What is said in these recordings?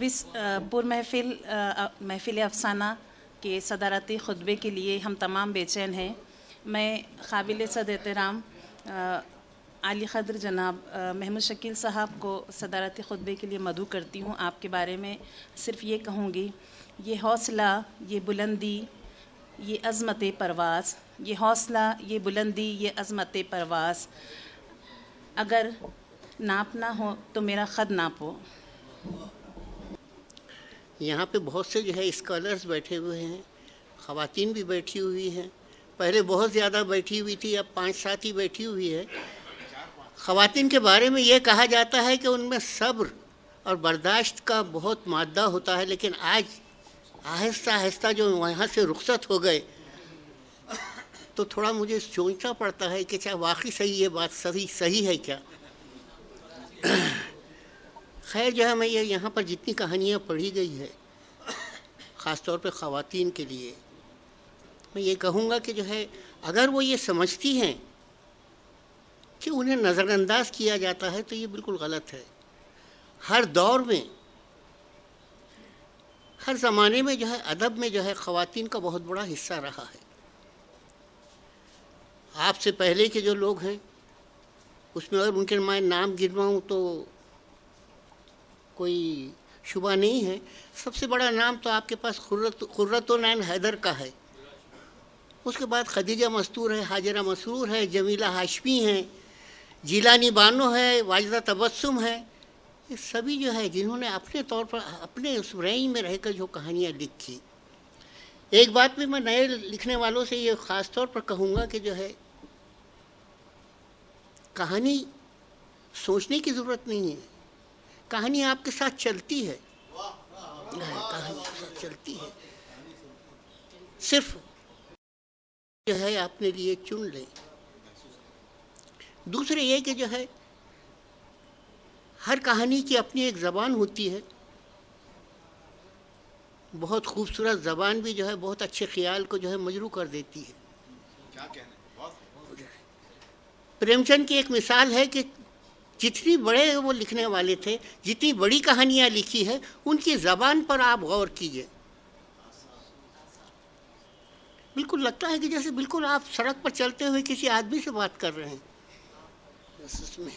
पूर्व महफिल अफसाना के सदारती खुतबे के लिए हम तमाम बेचैन हैं। मैं काबिल सद एहतराम आली क़द्र जनाब महमूद शकील साहब को सदारती खुतबे के लिए मदऊ करती हूँ। आपके बारे में सिर्फ़ ये कहूँगी, ये हौसला, ये बुलंदी, ये अज़मत परवाज़, ये हौसला, ये बुलंदी, ये अज़मत परवाज़, अगर नापना हो तो मेरा ख़द नापो। यहाँ पे बहुत से जो है स्कॉलर्स बैठे हुए हैं, ख़वातीन भी बैठी हुई हैं। पहले बहुत ज़्यादा बैठी हुई थी, अब 5-7 ही बैठी हुई है। ख़वातीन के बारे में ये कहा जाता है कि उनमें सब्र और बर्दाश्त का बहुत मादा होता है, लेकिन आज आहिस्ता आहिस्ता जो वहाँ से रुखसत हो गए तो थोड़ा मुझे सोचना पड़ता है कि क्या वाकई सही ये बात सही है क्या। खैर जो है, मैं ये यहाँ पर जितनी कहानियाँ पढ़ी गई है ख़ास तौर पे ख़वातीन के लिए, मैं ये कहूँगा कि जो है अगर वो ये समझती हैं कि उन्हें नज़रअंदाज किया जाता है तो ये बिल्कुल गलत है। हर दौर में, हर ज़माने में जो है अदब में जो है ख़वातीन का बहुत बड़ा हिस्सा रहा है। आपसे पहले के जो लोग हैं उसमें अगर उनके मैं नाम गिनवाऊँ तो कोई शुबा नहीं है। सबसे बड़ा नाम तो आपके पास खुर्रतुल-ऐन हैदर का है, उसके बाद खदीजा मस्तूर है, हाजरा मसरूर है, जमीला हाशमी हैं, जिलानी बानो है, वाजिदा तबस्सुम है। ये सभी जो है जिन्होंने अपने तौर पर अपने उस रेंज में रहकर जो कहानियाँ लिखी। एक बात भी मैं नए लिखने वालों से ये ख़ास तौर पर कहूँगा कि जो है कहानी सोचने की ज़रूरत नहीं है, कहानी आपके साथ चलती है, कहानी आपके साथ चलती है, सिर्फ जो है अपने लिए चुन लें। दूसरे ये कि जो है हर कहानी की अपनी एक ज़बान होती है, बहुत खूबसूरत ज़बान भी जो है बहुत अच्छे ख्याल को जो है मजरू कर देती है। क्या कहना, प्रेमचंद की एक मिसाल है कि जितनी बड़े वो लिखने वाले थे, जितनी बड़ी कहानियाँ लिखी है, उनकी ज़बान पर आप गौर कीजिए, बिल्कुल लगता है कि जैसे बिल्कुल आप सड़क पर चलते हुए किसी आदमी से बात कर रहे हैं। उसमें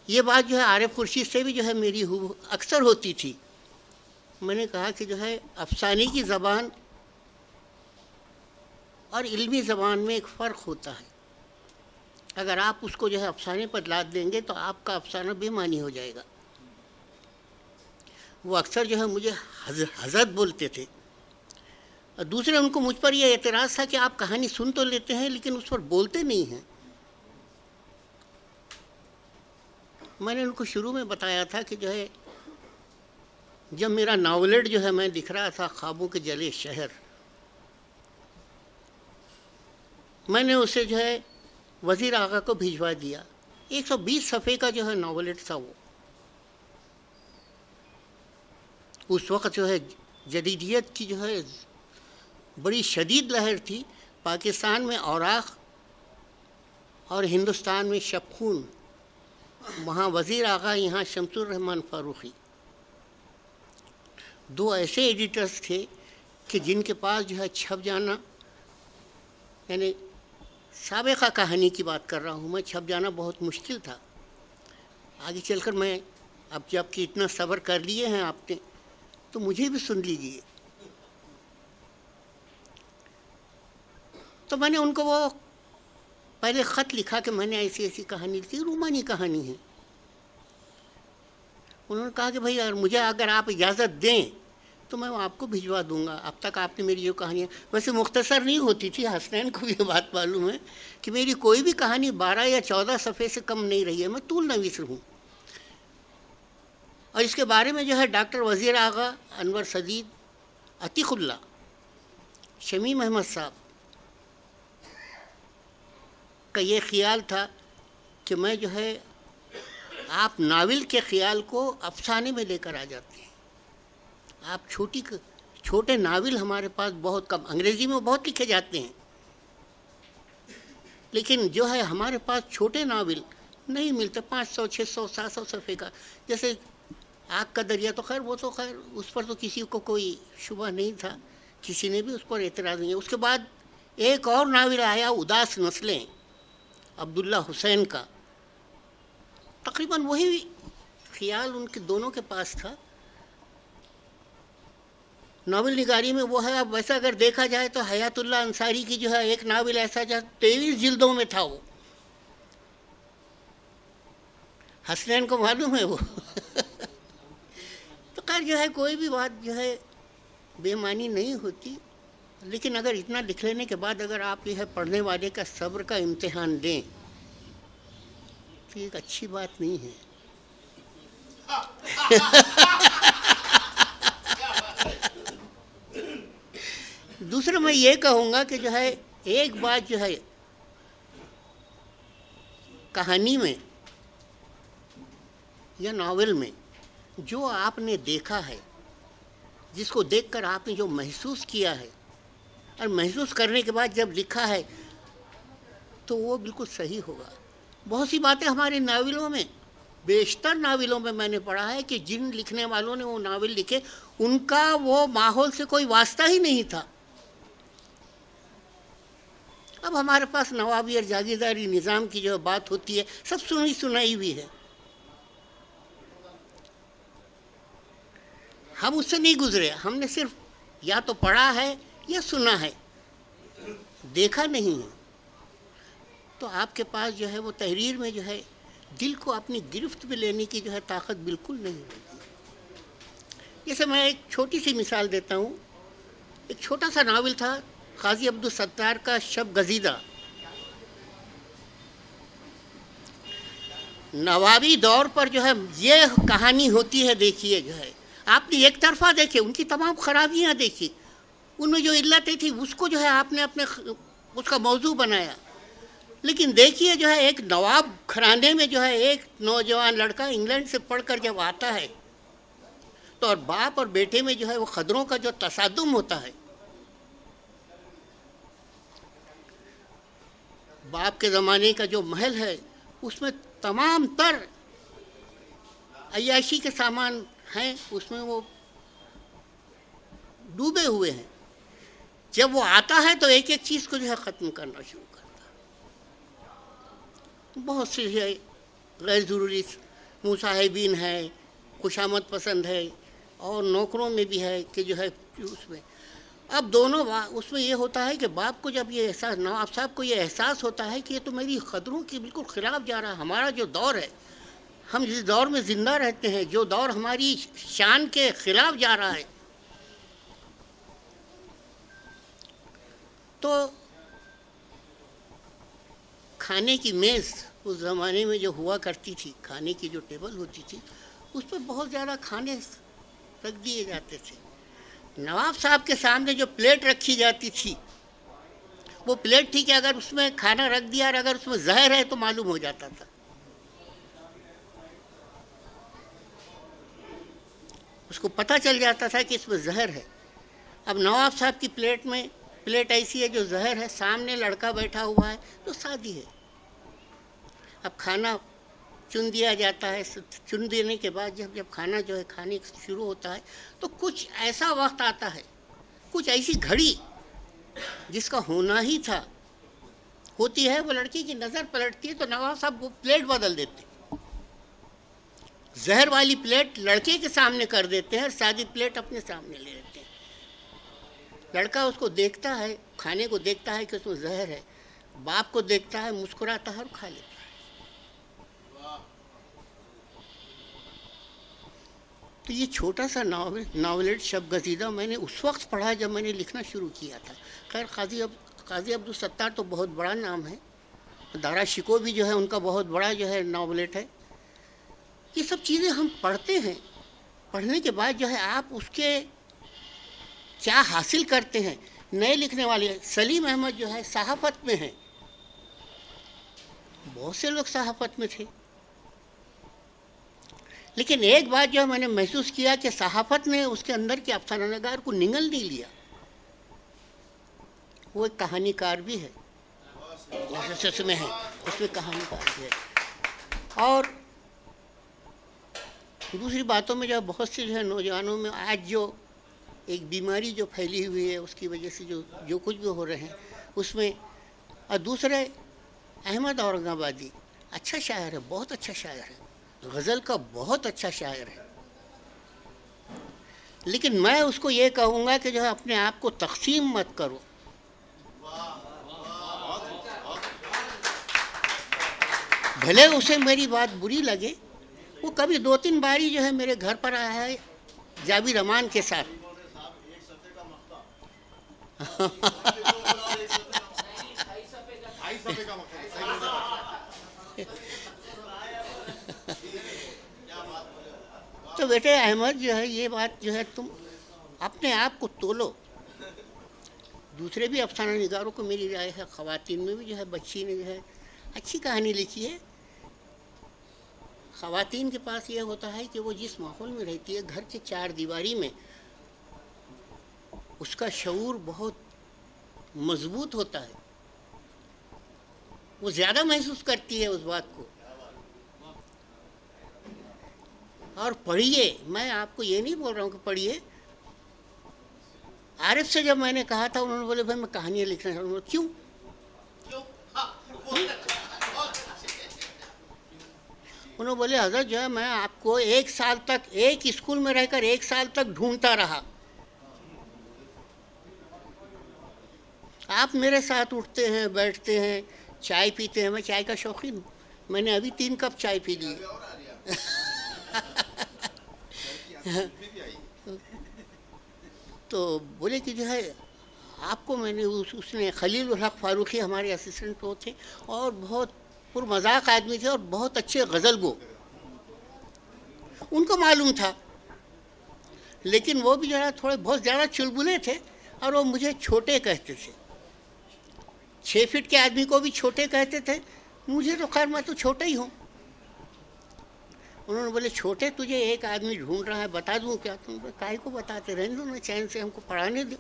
ये बात जो है आरिफ खुर्शीद से भी जो है मेरी अक्सर होती थी। मैंने कहा कि जो है अफसाने की ज़बान और इल्मी ज़बान में एक फ़र्क होता है। अगर आप उसको जो है अफसाने पर लाद देंगे तो आपका अफसाना बेमानी हो जाएगा। वो अक्सर जो है मुझे हज़रत बोलते थे, और दूसरे उनको मुझ पर यह एतराज़ था कि आप कहानी सुन तो लेते हैं लेकिन उस पर बोलते नहीं हैं। मैंने उनको शुरू में बताया था कि जो है जब मेरा नावलेट जो है मैं लिख रहा था, ख्वाबों के जले शहर, मैंने उसे जो है वज़ीर आगा को भिजवा दिया। 120 सफ़े का जो है नावलेट था वो। उस वक़्त जो है जदीदियत की जो है बड़ी शदीद लहर थी। पाकिस्तान में औराक़ और हिंदुस्तान में शबखून, वहाँ वज़ीर आगा, यहाँ शमसुर रहमान फ़ारूक़ी, दो ऐसे एडिटर्स थे कि जिनके पास जो है छप जाना, यानी साबिक़ा कहानी की बात कर रहा हूँ मैं, छप जाना बहुत मुश्किल था। आगे चलकर मैं, अब जबकि इतना सब्र कर लिए हैं आपने तो मुझे भी सुन लीजिए। तो मैंने उनको वो पहले ख़त लिखा कि मैंने ऐसी ऐसी कहानी लिखी, रूमानी कहानी है। उन्होंने कहा कि भाई अगर आप इजाज़त दें तो मैं आपको भिजवा दूंगा। अब तक आपने मेरी जो कहानियाँ वैसे मुख्तसर नहीं होती थी, हसनैन को भी ये बात मालूम है कि मेरी कोई भी कहानी 12 या 14 सफ़े से कम नहीं रही है। मैं तूल नवीस हूँ। और इसके बारे में जो है डॉक्टर वज़ीर आगा, अनवर सदीद, अतीक़ुल्लाह, शमीम अहमद साहब का ये ख़्याल था कि मैं जो है आप नावल के ख़्याल को अफसाने में लेकर आ जाते हैं। आप छोटे नावल हमारे पास बहुत कम, अंग्रेज़ी में बहुत लिखे जाते हैं, लेकिन जो है हमारे पास छोटे नावल नहीं मिलते। 500, 600, 700 सफ़े का, जैसे आग का दरिया तो खैर वो तो खैर उस पर तो किसी को कोई शुबा नहीं था, किसी ने भी उस पर एतराज़ नहीं। उसके बाद एक और नावल आया उदास नस्लें, अब्दुल्ला हुसैन का। तकरीबन वही ख्याल उनके दोनों के पास था। नावल निगारी में वो है। अब वैसा अगर देखा जाए तो हयातुल्लाह अंसारी की जो है एक नावल ऐसा जो 23 जिल्दों में था वो। हसनैन को मालूम है वो तो खैर जो है कोई भी बात जो है बेमानी नहीं होती, लेकिन अगर इतना लिख लेने के बाद अगर आप यह पढ़ने वाले का सब्र का इम्तिहान दें तो एक अच्छी बात नहीं है। दूसरा मैं ये कहूँगा कि जो है एक बात जो है कहानी में या नावल में जो आपने देखा है, जिसको देखकर आपने जो महसूस किया है और महसूस करने के बाद जब लिखा है तो वो बिल्कुल सही होगा। बहुत सी बातें हमारे नावलों में, बेशतर नावलों में मैंने पढ़ा है कि जिन लिखने वालों ने वो नावल लिखे उनका वो माहौल से कोई वास्ता ही नहीं था। अब हमारे पास नवाबी और जागीरदारी निज़ाम की जो बात होती है सब सुनी सुनाई हुई है, हम उससे नहीं गुजरे। हमने सिर्फ या तो पढ़ा है या सुना है, देखा नहीं है। तो आपके पास जो है वो तहरीर में जो है दिल को अपनी गिरफ्त में लेने की जो है ताकत बिल्कुल नहीं होती। जैसे मैं एक छोटी सी मिसाल देता हूँ। एक छोटा सा नावल था काजी अब्दुल सत्तार का शब गजीदा। नवाबी दौर पर जो है ये कहानी होती है। देखिए जो है आपने एक तरफा देखे, उनकी तमाम खराबियां देखी, उनमें जो इल्लतें थी उसको जो है आपने अपने उसका मौजू बनाया। लेकिन देखिए जो है एक नवाब घराने में जो है एक नौजवान लड़का इंग्लैंड से पढ़कर जब आता है तो और बाप और बेटे में जो है वो खदरों का जो तसादुम होता है। बाप के ज़माने का जो महल है उसमें तमाम तर अय्याशी के सामान हैं, उसमें वो डूबे हुए हैं। जब वो आता है तो एक एक चीज़ को जो है ख़त्म करना शुरू करता है। बहुत से है गैर ज़रूरी मुसाहिबीन है, खुशामद पसंद है, और नौकरों में भी है कि जो है उसमें अब दोनों उसमें ये होता है कि बाप को जब ये एहसास, नवाब साहब को ये एहसास होता है कि ये तो मेरी क़दरों के बिल्कुल ख़िलाफ़ जा रहा है। हमारा जो दौर है, हम जिस दौर में ज़िंदा रहते हैं, जो दौर हमारी शान के ख़िलाफ़ जा रहा है, तो खाने की मेज़ उस ज़माने में जो हुआ करती थी, खाने की जो टेबल होती थी, उस पर बहुत ज़्यादा खाने रख दिए जाते थे। नवाब साहब के सामने जो प्लेट रखी जाती थी वो प्लेट थी कि अगर उसमें खाना रख दिया और अगर उसमें जहर है तो मालूम हो जाता था। उसको पता चल जाता था कि इसमें जहर है। अब नवाब साहब की प्लेट में प्लेट ऐसी है जो जहर है, सामने लड़का बैठा हुआ है तो शादी है। अब खाना चुन दिया जाता है। चुन देने के बाद जब खाना जो है खाने शुरू होता है तो कुछ ऐसा वक्त आता है, कुछ ऐसी घड़ी जिसका होना ही था होती है। वो लड़की की नज़र पलटती है तो नवाब साहब वो प्लेट बदल देते, जहर वाली प्लेट लड़के के सामने कर देते हैं, सादी प्लेट अपने सामने ले लेते हैं। लड़का उसको देखता है, खाने को देखता है कि उसमें जहर है, बाप को देखता है, मुस्कुराता है और खा लेता है। तो ये छोटा सा नावलेट शब गजीदा मैंने उस वक्त पढ़ा जब मैंने लिखना शुरू किया था। खैर काजी अब्दुल सत्तार तो बहुत बड़ा नाम है, दारा शिको भी जो है उनका बहुत बड़ा जो है नावलेट है। ये सब चीज़ें हम पढ़ते हैं, पढ़ने के बाद जो है आप उसके क्या हासिल करते हैं। नए लिखने वाले सलीम अहमद जो है सहाफ़त में हैं, बहुत से लोग सहाफ़त में थे, लेकिन एक बात जो मैंने महसूस किया कि सहाफ़त ने उसके अंदर के अफसानागार को निगल नहीं लिया। वो एक कहानीकार भी है, उसमें है, उसमें कहानीकार भी है। और दूसरी बातों में जो है बहुत से जो है नौजवानों में आज जो एक बीमारी जो फैली हुई है उसकी वजह से जो जो कुछ भी हो रहे हैं उसमें। और दूसरे अहमद औरंगाबादी अच्छा शायर है, बहुत अच्छा शायर है, गज़ल का बहुत अच्छा शायर है, लेकिन मैं उसको ये कहूँगा कि जो है अपने आप को तकसीम मत करो। भले उसे मेरी बात बुरी लगे, वो कभी 2-3 बारी जो है मेरे घर पर आया है जाबिर रहमान के साथ। तो बेटे अहमद जो है ये बात जो है तुम अपने आप को तोलो। दूसरे भी अफसाना निगारों को मेरी राय है, ख़वातीन में भी जो है बच्ची ने जो है अच्छी कहानी लिखी है। ख़वातीन के पास ये होता है कि वो जिस माहौल में रहती है घर के 4 दीवारी में, उसका शऊर बहुत मजबूत होता है, वो ज़्यादा महसूस करती है उस बात को। और पढ़िए, मैं आपको ये नहीं बोल रहा हूँ कि पढ़िए। आरिफ से जब मैंने कहा था उन्होंने बोले भाई मैं कहानियाँ लिखना चाहता हूँ। क्यों? उन्होंने बोले हज़रत जो है मैं आपको 1 साल तक एक स्कूल में रहकर 1 साल तक ढूंढता रहा, आप मेरे साथ उठते हैं, बैठते हैं, चाय पीते हैं। मैं चाय का शौकीन हूँ, मैंने अभी 3 कप चाय पी ली। तो बोले कि जो है आपको मैंने उसने खलील उल हक फारूकी हमारे असिस्टेंट वो थे और बहुत पुरमज़ाक आदमी थे और बहुत अच्छे गज़ल गो, उनको मालूम था, लेकिन वो भी जो है थोड़े बहुत ज़्यादा चुलबुले थे और वो मुझे छोटे कहते थे। 6 फीट के आदमी को भी छोटे कहते थे, मुझे तो खैर मैं तो छोटा ही हूँ। उन्होंने बोले छोटे तुझे एक आदमी ढूंढ रहा है, बता दूँ क्या? तुम काहे को बताते, रहने दो ना, चैन से हमको पढ़ाने दो।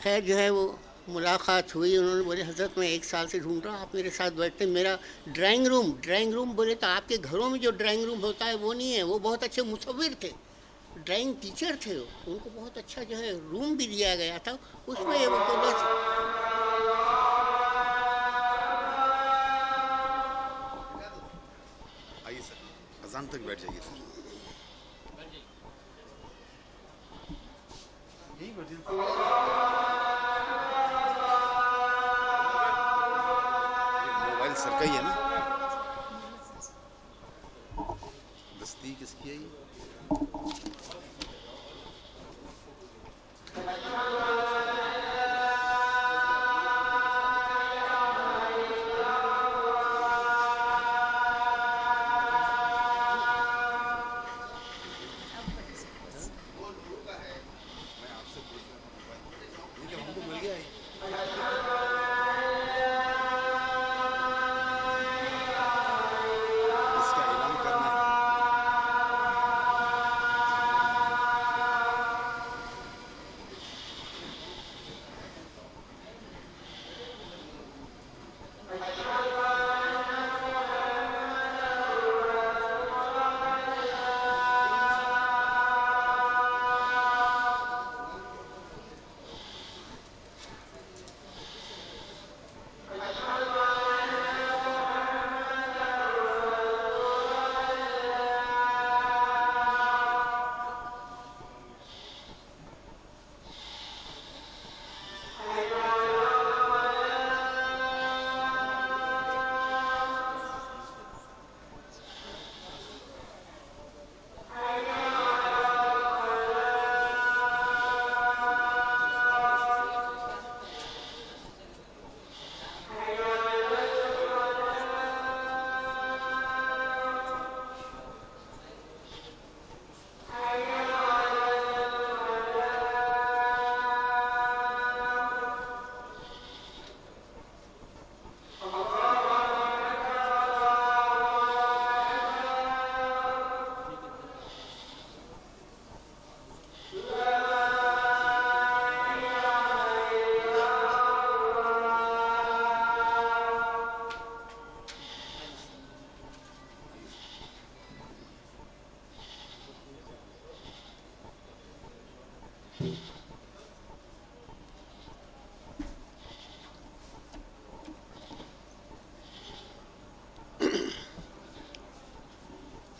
खैर जो है वो मुलाकात हुई। उन्होंने बोले हज़रत मैं 1 साल से ढूंढ रहा हूँ, आप मेरे साथ बैठते। मेरा ड्राइंग रूम बोले तो आपके घरों में जो ड्राइंग रूम होता है वो नहीं है। वो बहुत अच्छे मुसव्विर थे, ड्राइंग टीचर थे, उनको बहुत अच्छा जो है रूम भी दिया गया था, उसमें वो तो बस आइए सर, अजान तक बैठ जाइए सर। यही बैठे मोबाइल सर का ही है ना? दस्ती किसकी है ये?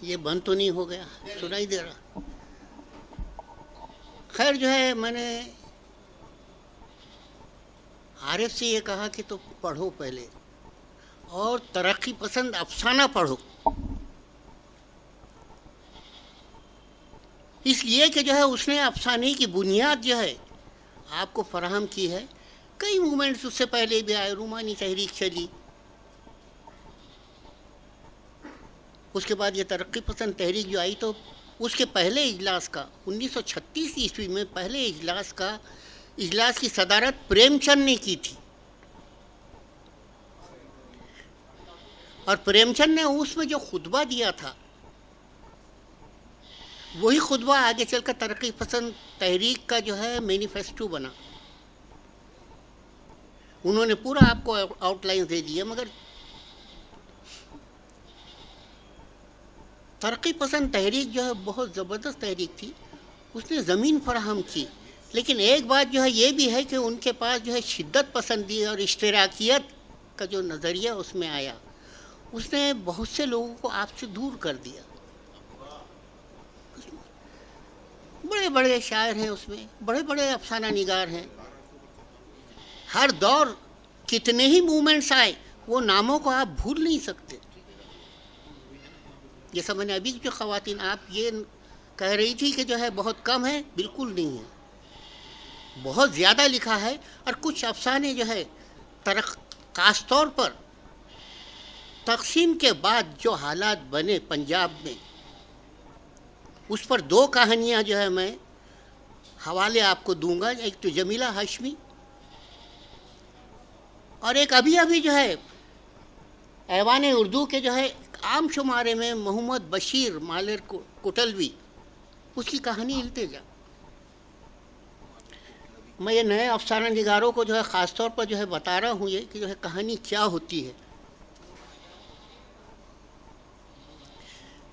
ये बंद तो नहीं हो गया, सुनाई दे रहा। खैर जो है, मैंने आरिफ से ये कहा कि तो पढ़ो पहले, और तरक्की पसंद अफसाना पढ़ो, इसलिए कि जो है उसने अफसाने की बुनियाद जो है आपको फराहम की है। कई मूवमेंट्स उससे पहले भी आए, रूमानी तहरीक चली, उसके बाद ये तरक्की पसंद तहरीक जो आई, तो उसके पहले इजलास का 1936 ईस्वी में पहले इजलास की सदारत प्रेमचंद ने की थी, और प्रेमचंद ने उसमें जो खुतबा दिया था वही खुतबा आगे चलकर तरक्की पसंद तहरीक का जो है मैनिफेस्टो बना। उन्होंने पूरा आपको आउटलाइन दे दिया, मगर तरक्की पसंद तहरीक जो है बहुत ज़बरदस्त तहरीक थी, उसने ज़मीन फराहम की। लेकिन एक बात जो है ये भी है कि उनके पास जो है शिद्दत पसंदी और इश्तराकियत का जो नज़रिया उसमें आया, उसने बहुत से लोगों को आपसे दूर कर दिया। बड़े बड़े शायर हैं उसमें, बड़े बड़े अफसाना निगार हैं, हर दौर कितने ही मूवमेंट्स आए, वो नामों को आप भूल नहीं सकते। जैसा मैंने अभी जो ख़वातीन, आप ये कह रही थी कि जो है बहुत कम है, बिल्कुल नहीं है, बहुत ज़्यादा लिखा है। और कुछ अफसाने जो है ख़ास तौर पर तक़सीम के बाद जो हालात बने पंजाब में, उस पर दो कहानियाँ जो है मैं हवाले आपको दूंगा। एक तो जमीला हाशमी, और एक अभी अभी जो है ऐवान उर्दू के जो है आम शुमारे में मोहम्मद बशीर मालिर कुटलवी, उसकी कहानी इल्तिजा। मैं ये नए अफसाना निगारों को जो है ख़ास तौर पर जो है बता रहा हूँ ये कि जो है कहानी क्या होती है।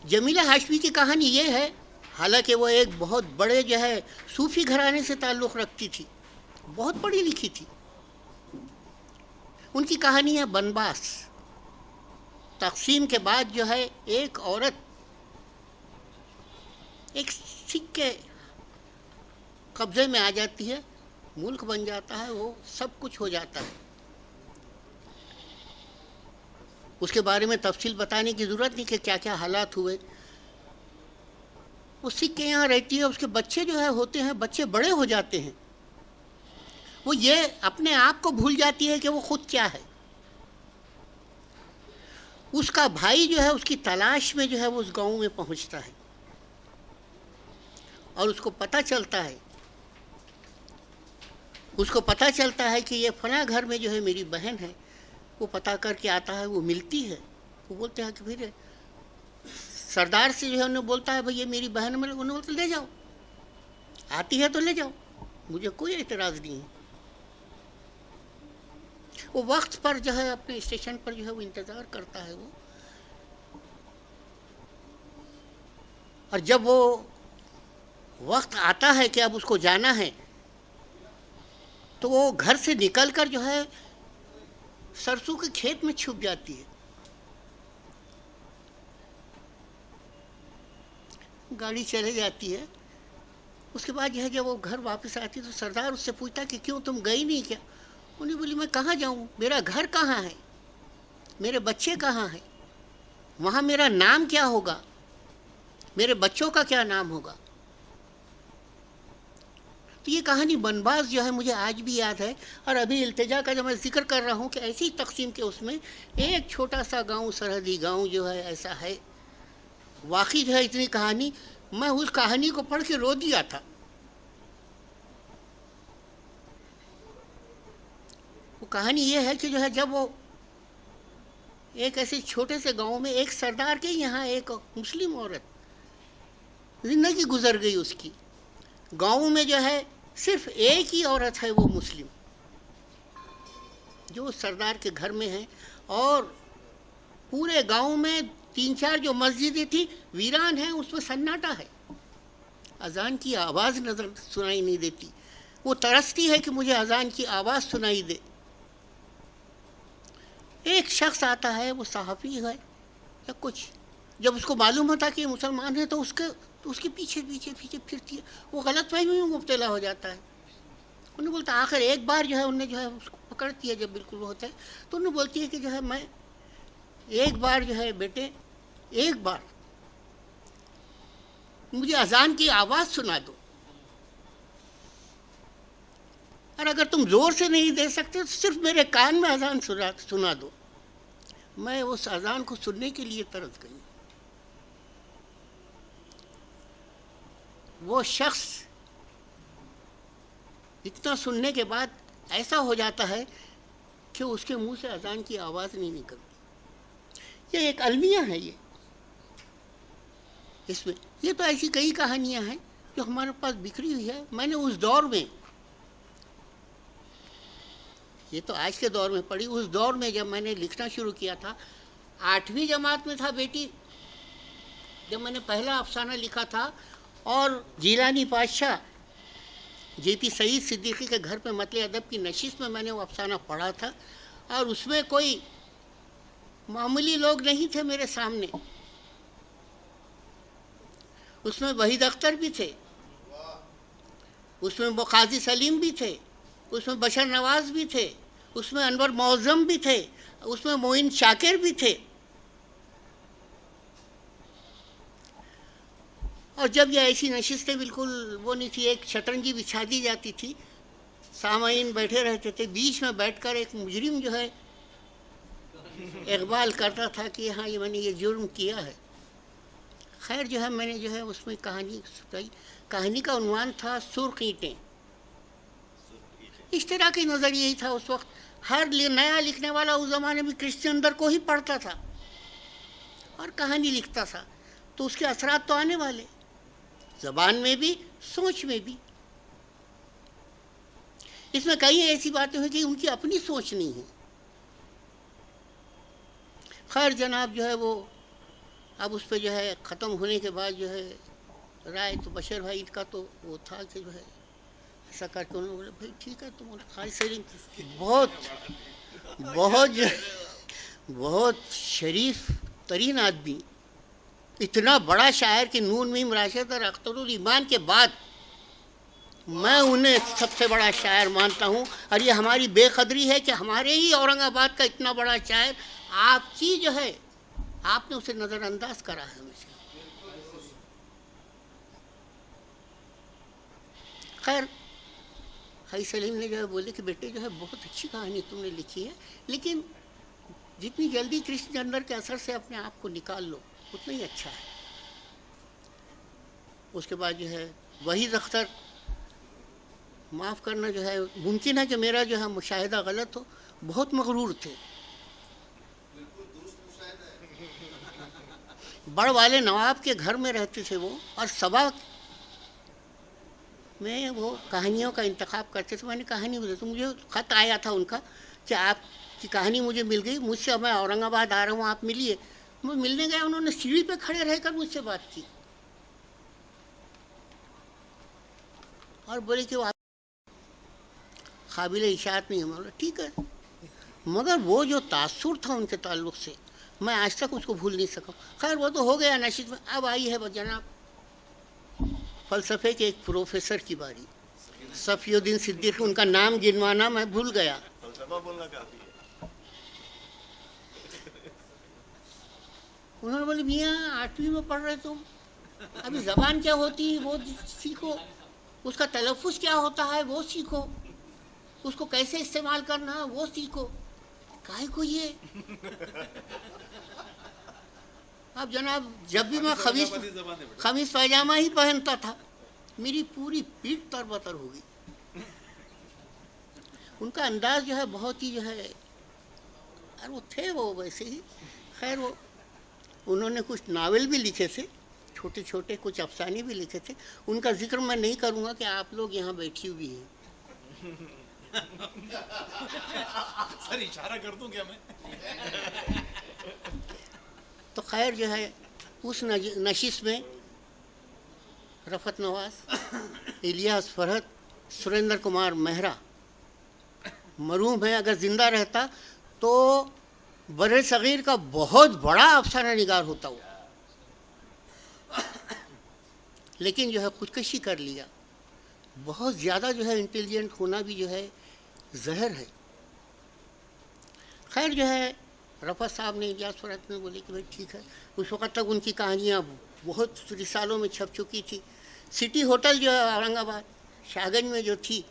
जमीला हाशमी की कहानी ये है, हालांकि वो एक बहुत बड़े जो है सूफ़ी घराने से ताल्लुक़ रखती थी, बहुत पढ़ी लिखी थी। उनकी कहानी है बनबास। तक़सीम के बाद जो है एक औरत एक सिख के कब्ज़े में आ जाती है, मुल्क बन जाता है, वो सब कुछ हो जाता है। उसके बारे में तफसील बताने की ज़रूरत नहीं कि क्या क्या हालात हुए। वो सिख के यहाँ रहती है, उसके बच्चे जो है होते हैं, बच्चे बड़े हो जाते हैं, वो ये अपने आप को भूल जाती है कि वो खुद क्या है। उसका भाई जो है उसकी तलाश में जो है वो उस गांव में पहुंचता है, और उसको पता चलता है कि ये फला घर में जो है मेरी बहन है। वो पता करके आता है, वो मिलती है, वो बोलते हैं कि फिर सरदार से जो है उन्हें बोलता है भाई ये मेरी बहन है, उन्होंने बोलते ले जाओ, आती है तो ले जाओ, मुझे कोई एतराज़ नहीं है। वो वक्त पर जो है अपने स्टेशन पर जो है वो इंतज़ार करता है वो, और जब वो वक्त आता है कि अब उसको जाना है, तो वो घर से निकलकर जो है सरसों के खेत में छुप जाती है। गाड़ी चले जाती है। उसके बाद यह जब वो घर वापस आती है तो सरदार उससे पूछता कि क्यों तुम गई नहीं क्या? उन्हें बोली मैं कहाँ जाऊँ, मेरा घर कहाँ है, मेरे बच्चे कहाँ हैं, वहाँ मेरा नाम क्या होगा, मेरे बच्चों का क्या नाम होगा। तो ये कहानी बनबास जो है मुझे आज भी याद है। और अभी इल्तिजा का जब मैं जिक्र कर रहा हूँ कि ऐसी तकसीम के उसमें एक छोटा सा गांव, सरहदी गांव जो है ऐसा है, वाकई जो है इतनी कहानी, मैं उस कहानी को पढ़ के रो दिया था। वो कहानी ये है कि जो है जब वो एक ऐसे छोटे से गांव में एक सरदार के यहाँ एक मुस्लिम औरत जिंदगी गुजर गई उसकी। गांव में जो है सिर्फ एक ही औरत है वो मुस्लिम जो उस सरदार के घर में है, और पूरे गांव में 3-4 जो मस्जिदें थी वीरान हैं, उसमें सन्नाटा है, अजान की आवाज़ नज़र सुनाई नहीं देती। वो तरसती है कि मुझे अजान की आवाज़ सुनाई दे। एक शख्स आता है, वो सहाफ़ी है या कुछ, जब उसको मालूम होता कि ये मुसलमान है तो उसके पीछे पीछे पीछे फिरती है। वो गलतफहमी में मुब्तला हो जाता है। उन्हें बोलता है, आखिर एक बार जो है उन्हें जो है उसको पकड़ती है जब बिल्कुल वो होता है, तो उन्हें बोलती है कि जो है मैं एक बार जो है बेटे, एक बार मुझे अजान की आवाज़ सुना दो, और अगर तुम ज़ोर से नहीं दे सकते तो सिर्फ मेरे कान में अजान सुना दो। मैं उस अजान को सुनने के लिए तरस गई। वो शख्स इतना सुनने के बाद ऐसा हो जाता है कि उसके मुंह से अजान की आवाज़ नहीं निकलती। ये एक अलमिया है। ये इसमें ये तो ऐसी कई कहानियां हैं जो हमारे पास बिखरी हुई है। मैंने उस दौर में, ये तो आज के दौर में पढ़ी, उस दौर में जब मैंने लिखना शुरू किया था, 8वीं जमात में था बेटी, जब मैंने पहला अफसाना लिखा था, और जीलानी पातशाह जेपी सईद सिद्दीकी के घर पे मतले अदब की नशिस्त में मैंने वो अफसाना पढ़ा था, और उसमें कोई मामूली लोग नहीं थे मेरे सामने। उसमें वहीद अख्तर भी थे, उसमें वो काजी सलीम भी थे, उसमें बशर नवाज भी थे, उसमें अनवर मौज़म भी थे, उसमें मोइन शाकिर भी थे। और जब ये ऐसी नशिस्तें बिल्कुल वो नहीं थी, एक शतरंजी बिछा दी जाती थी, सामाईन बैठे रहते थे, बीच में बैठकर एक मुजरिम जो है इकबाल करता था कि हाँ ये मैंने ये जुर्म किया है। खैर जो है मैंने जो है उसमें कहानी सुनाई। कहानी का उन्वान था सुर्ख ईंटें। इस तरह की नज़रिया ही था उस वक्त। हर नया लिखने वाला उस ज़माने में क्रिश्चियन को ही पढ़ता था और कहानी लिखता था, तो उसके असरात तो आने वाले, ज़बान में भी, सोच में भी। इसमें कई ऐसी बातें हुई कि उनकी अपनी सोच नहीं है। खैर जनाब जो है वो अब उस पर जो है ख़त्म होने के बाद जो है राय तो बशर भाई का तो वो था कि जो है ऐसा करके उन्होंने बोला भाई ठीक है, तुम खाली सलीम बहुत बहुत बहुत शरीफ तरीन आदमी, इतना बड़ा शायर कि नून मीम राशिद और अख्तरुल ईमान के बाद मैं उन्हें सबसे बड़ा शायर मानता हूँ। और ये हमारी बेकदरी है कि हमारे ही औरंगाबाद का इतना बड़ा शायर आपकी जो है आपने उसे नज़रअंदाज करा है हमेशा। खैर खाई सलीम ने जो है बोले कि बेटे जो है बहुत अच्छी कहानी तुमने लिखी है, लेकिन जितनी जल्दी कृष्ण चंद्र के असर से अपने आप को निकाल लो उतना ही अच्छा है। उसके बाद जो है वहीद अख्तर, माफ़ करना जो है मुमकिन है कि मेरा जो है मुशाहिदा गलत हो, बहुत मगरूर थे। बड़ वाले नवाब के घर में रहते थे वो, और सबा में वो कहानियों का इंतखाब करते थे। मैंने कहानी बोली तो मुझे ख़त आया था उनका कि आपकी कहानी मुझे मिल गई, मुझसे मैं औरंगाबाद आ रहा हूँ, आप मिलिए। मैं मिलने गया, उन्होंने सीढ़ी पे खड़े रहकर मुझसे बात की और बोले कि वो आप काबिल इशाअत नहीं है। बोला ठीक है, मगर वो जो तासुर था उनके ताल्लुक़ से मैं आज तक उसको भूल नहीं सका। खैर वो तो हो गया नशीद में। अब आई है जनाब फ़लसफ़े के एक प्रोफेसर की बारी, सफ़ीउद्दीन सिद्दीकी, उनका नाम गिनवाना मैं भूल गया। उन्होंने बोले मियाँ 8वीं में पढ़ रहे तुम, अभी ज़बान क्या होती है वो सीखो, उसका तलफ़ुज़ क्या होता है वो सीखो, उसको कैसे इस्तेमाल करना है वो सीखो, काहे को ये। अब जनाब जब भी मैं खमीस पैजामा ही पहनता था मेरी पूरी पीठ तरबतर हो गई। उनका अंदाज़ जो है बहुत ही जो है, और वो थे वो वैसे ही। खैर वो उन्होंने कुछ नावल भी लिखे थे, छोटे छोटे कुछ अफसाने भी लिखे थे। उनका जिक्र मैं नहीं करूँगा कि आप लोग यहाँ बैठी हुई हैं। सर इशारा कर दूं क्या मैं? तो खैर जो है उस नशिश में रफ़त नवाज़, इलियास फरहत, सुरेंद्र कुमार मेहरा मरहूम है। अगर ज़िंदा रहता तो बरे सग़ीर का बहुत बड़ा अफसाना निगार होता वो, लेकिन जो है ख़ुदकशी कर लिया। बहुत ज़्यादा जो है इंटेलिजेंट होना भी जो है जहर है। खैर जो है रफ़त साहब ने, इलियास फरहत ने बोले कि भाई ठीक है। उस वक़्त तक उनकी कहानियाँ बहुत रिसालों में छप चुकी थी। सिटी होटल जो है औरंगाबाद शाहगंज में जो थी,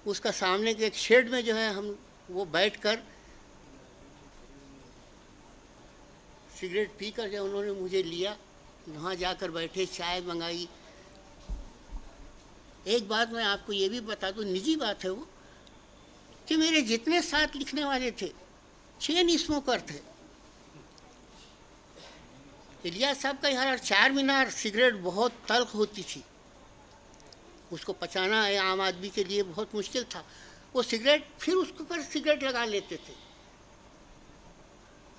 उसका सामने के एक शेड में जो है हम वो बैठकर सिगरेट पीकर जो उन्होंने मुझे लिया, वहाँ जाकर बैठे, चाय मंगाई। एक बात मैं आपको ये भी बता दूँ, निजी बात है वो, कि मेरे जितने साथ लिखने वाले थे चेन स्मोकर थे। इलियास साहब का यार चार मीनार सिगरेट बहुत तल्ख होती थी, उसको पचाना है आम आदमी के लिए बहुत मुश्किल था। वो सिगरेट फिर उसके ऊपर सिगरेट लगा लेते थे।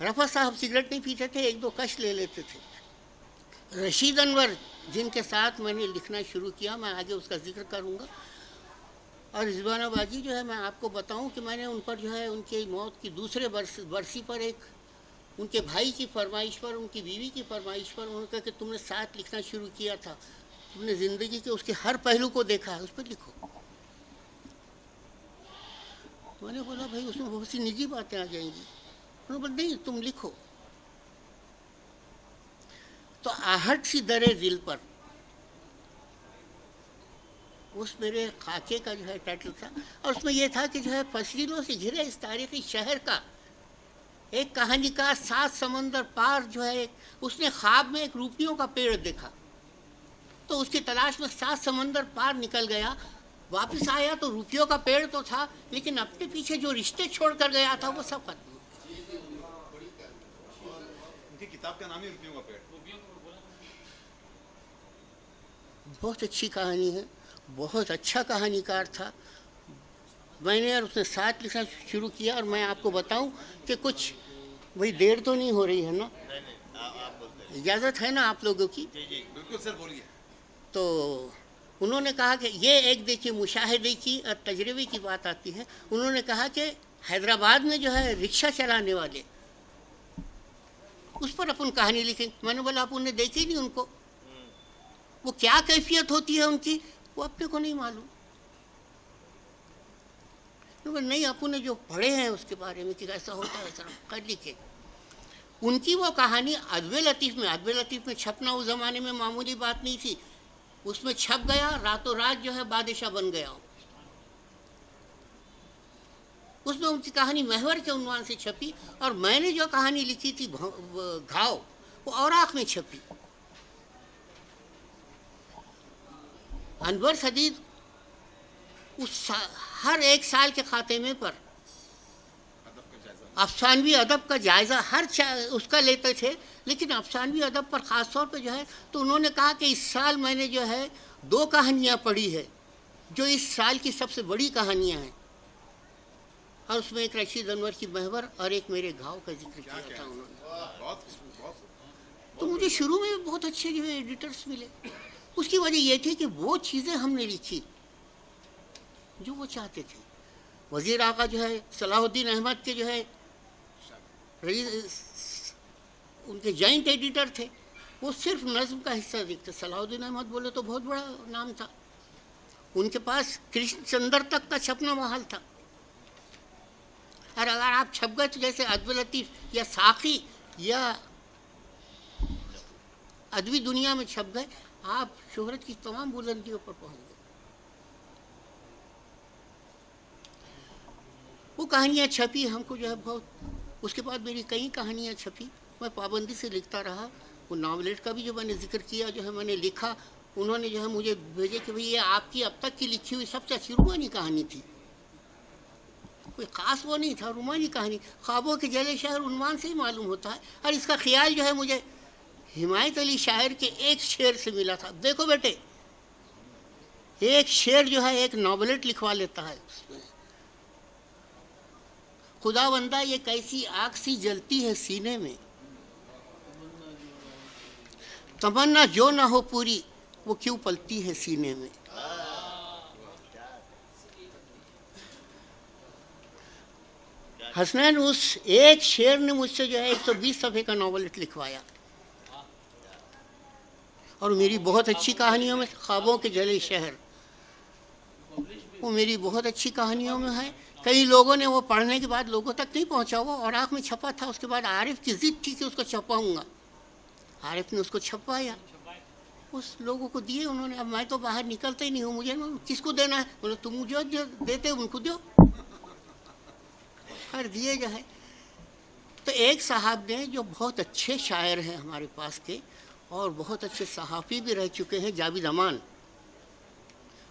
रफ़त साहब सिगरेट नहीं पीते थे, एक दो कश ले लेते थे। रशीद अनवर जिनके साथ मैंने लिखना शुरू किया, मैं आगे उसका जिक्र करूँगा। और रिजवाना बाजी जो है, मैं आपको बताऊं कि मैंने उन पर जो है उनकी मौत की दूसरे बरसी पर एक उनके भाई की फरमाइश पर, उनकी बीवी की फरमाइश पर उन्होंने कहा कि तुमने साथ लिखना शुरू किया था, तुमने ज़िंदगी के उसके हर पहलू को देखा है, उस पर लिखो। मैंने बोला भाई उसमें बहुत सी निजी बातें आ जाएंगी। उन्होंने बोला नहीं तुम लिखो। तो आहट सी दरे दिल पर उस मेरे खाके का जो है टाइटल था, और उसमें यह था कि जो है फसलीलों से घिरे इस तारीखी शहर का एक कहानी का 7 समंदर पार जो है, उसने ख्वाब में एक रूपियों का पेड़ देखा, तो उसकी तलाश में 7 समंदर पार निकल गया। वापस आया तो रूपियों का पेड़ तो था, लेकिन अपने पीछे जो रिश्ते छोड़ कर गया था वो सब खत्म। उनकी किताब का नाम ही रुपयों का पेड़। बहुत अच्छी कहानी है, बहुत अच्छा कहानीकार था। मैंने यार उसने साथ लिखना शुरू किया, और मैं आपको बताऊं कि कुछ भाई देर तो नहीं हो रही है ना? नहीं, इजाज़त है ना आप लोगों की? जी जी बिल्कुल सर, बोलिए। तो उन्होंने कहा कि ये एक देखिए मुशाहिदे की और तजर्बे की बात आती है। उन्होंने कहा कि हैदराबाद में जो है रिक्शा चलाने वाले, उस पर अपन कहानी लिखें। मैंने बोला आप उन्हें देखे नहीं उनको, वो क्या कैफियत होती है उनकी वो अपने को नहीं मालूम। नहीं अपन ने जो पढ़े हैं उसके बारे में कि ऐसा होता है, सर कर लिखे। उनकी वो कहानी अदब लतीफ़ में छपना उस ज़माने में मामूली बात नहीं थी। उसमें छप गया, रातों रात जो है बादशाह बन गया। उसमें उनकी कहानी महवर के उन्वान से छपी, और मैंने जो कहानी लिखी थी घाव, वो औराक में छपी। अनवर सदीद उस हर एक साल के खातेमे पर अफसानवी अदब का जायज़ा हर उसका लेते थे, लेकिन अफसानवी अदब पर ख़ास तौर पे जो है, तो उन्होंने कहा कि इस साल मैंने जो है 2 कहानियाँ पढ़ी है जो इस साल की सबसे बड़ी कहानियाँ हैं, और उसमें एक रशीद अनवर की महवर और एक मेरे घाव का जिक्र किया था उन्होंने। तो मुझे शुरू में बहुत अच्छे जो है एडिटर्स मिले। उसकी वजह यह थी कि वो चीज़ें हमने लिखी जो वो चाहते थे। वज़ीर आका जो है सलाहुद्दीन अहमद के जो है उनके जॉइंट एडिटर थे, वो सिर्फ नज़्म का हिस्सा देखते। सलाहुद्दीन अहमद बोले तो बहुत बड़ा नाम था, उनके पास कृष्ण चंद्र तक का छपना महल था। और अगर आप छप गए तो जैसे अदब लतीफ़ या साक़ी या अदबी दुनिया में छप गए, आप शोहरत की तमाम बुलंदियों पर पहुँच गए। वो कहानियाँ छपी, हमको जो है बहुत, उसके बाद मेरी कई कहानियाँ छपी। मैं पाबंदी से लिखता रहा। वो नावलेट का भी जो मैंने जिक्र किया, जो है मैंने लिखा, उन्होंने जो है मुझे भेजे कि भाई ये आपकी अब तक की लिखी हुई सबसे अच्छी रूमानी कहानी थी। कोई ख़ास वो नहीं था, रूमानी कहानी। ख्वाबों के जले शहर उन्वान से ही मालूम होता है। और इसका ख्याल जो है मुझे हिमायत अली शायर के एक शेर से मिला था। देखो बेटे, एक शेर जो है एक नॉवलेट लिखवा लेता है उसमें, खुदावंदा ये कैसी आग सी जलती है सीने में, तमन्ना जो ना हो पूरी वो क्यों पलती है सीने में। हसनैन उस एक शेर ने मुझसे जो है 120 सफ़े का नॉवल लिखवाया। और मेरी बहुत अच्छी कहानियों में ख्वाबों के जले शहर, वो मेरी बहुत अच्छी कहानियों में है। कई लोगों ने वो पढ़ने के बाद लोगों तक नहीं पहुंचा वो, और आँख में छपा था। उसके बाद आरिफ की जिद थी कि उसको छपाऊंगा। आरिफ ने उसको छपवाया, उस लोगों को दिए उन्होंने। अब मैं तो बाहर निकलता ही नहीं हूँ, मुझे किसको देना है? बोले तुम मुझे देते उनको दो, कर दिए जो है। तो एक साहब ने जो बहुत अच्छे शायर हैं हमारे पास के और बहुत अच्छे सहाफ़ी भी रह चुके हैं, जावेद अमान,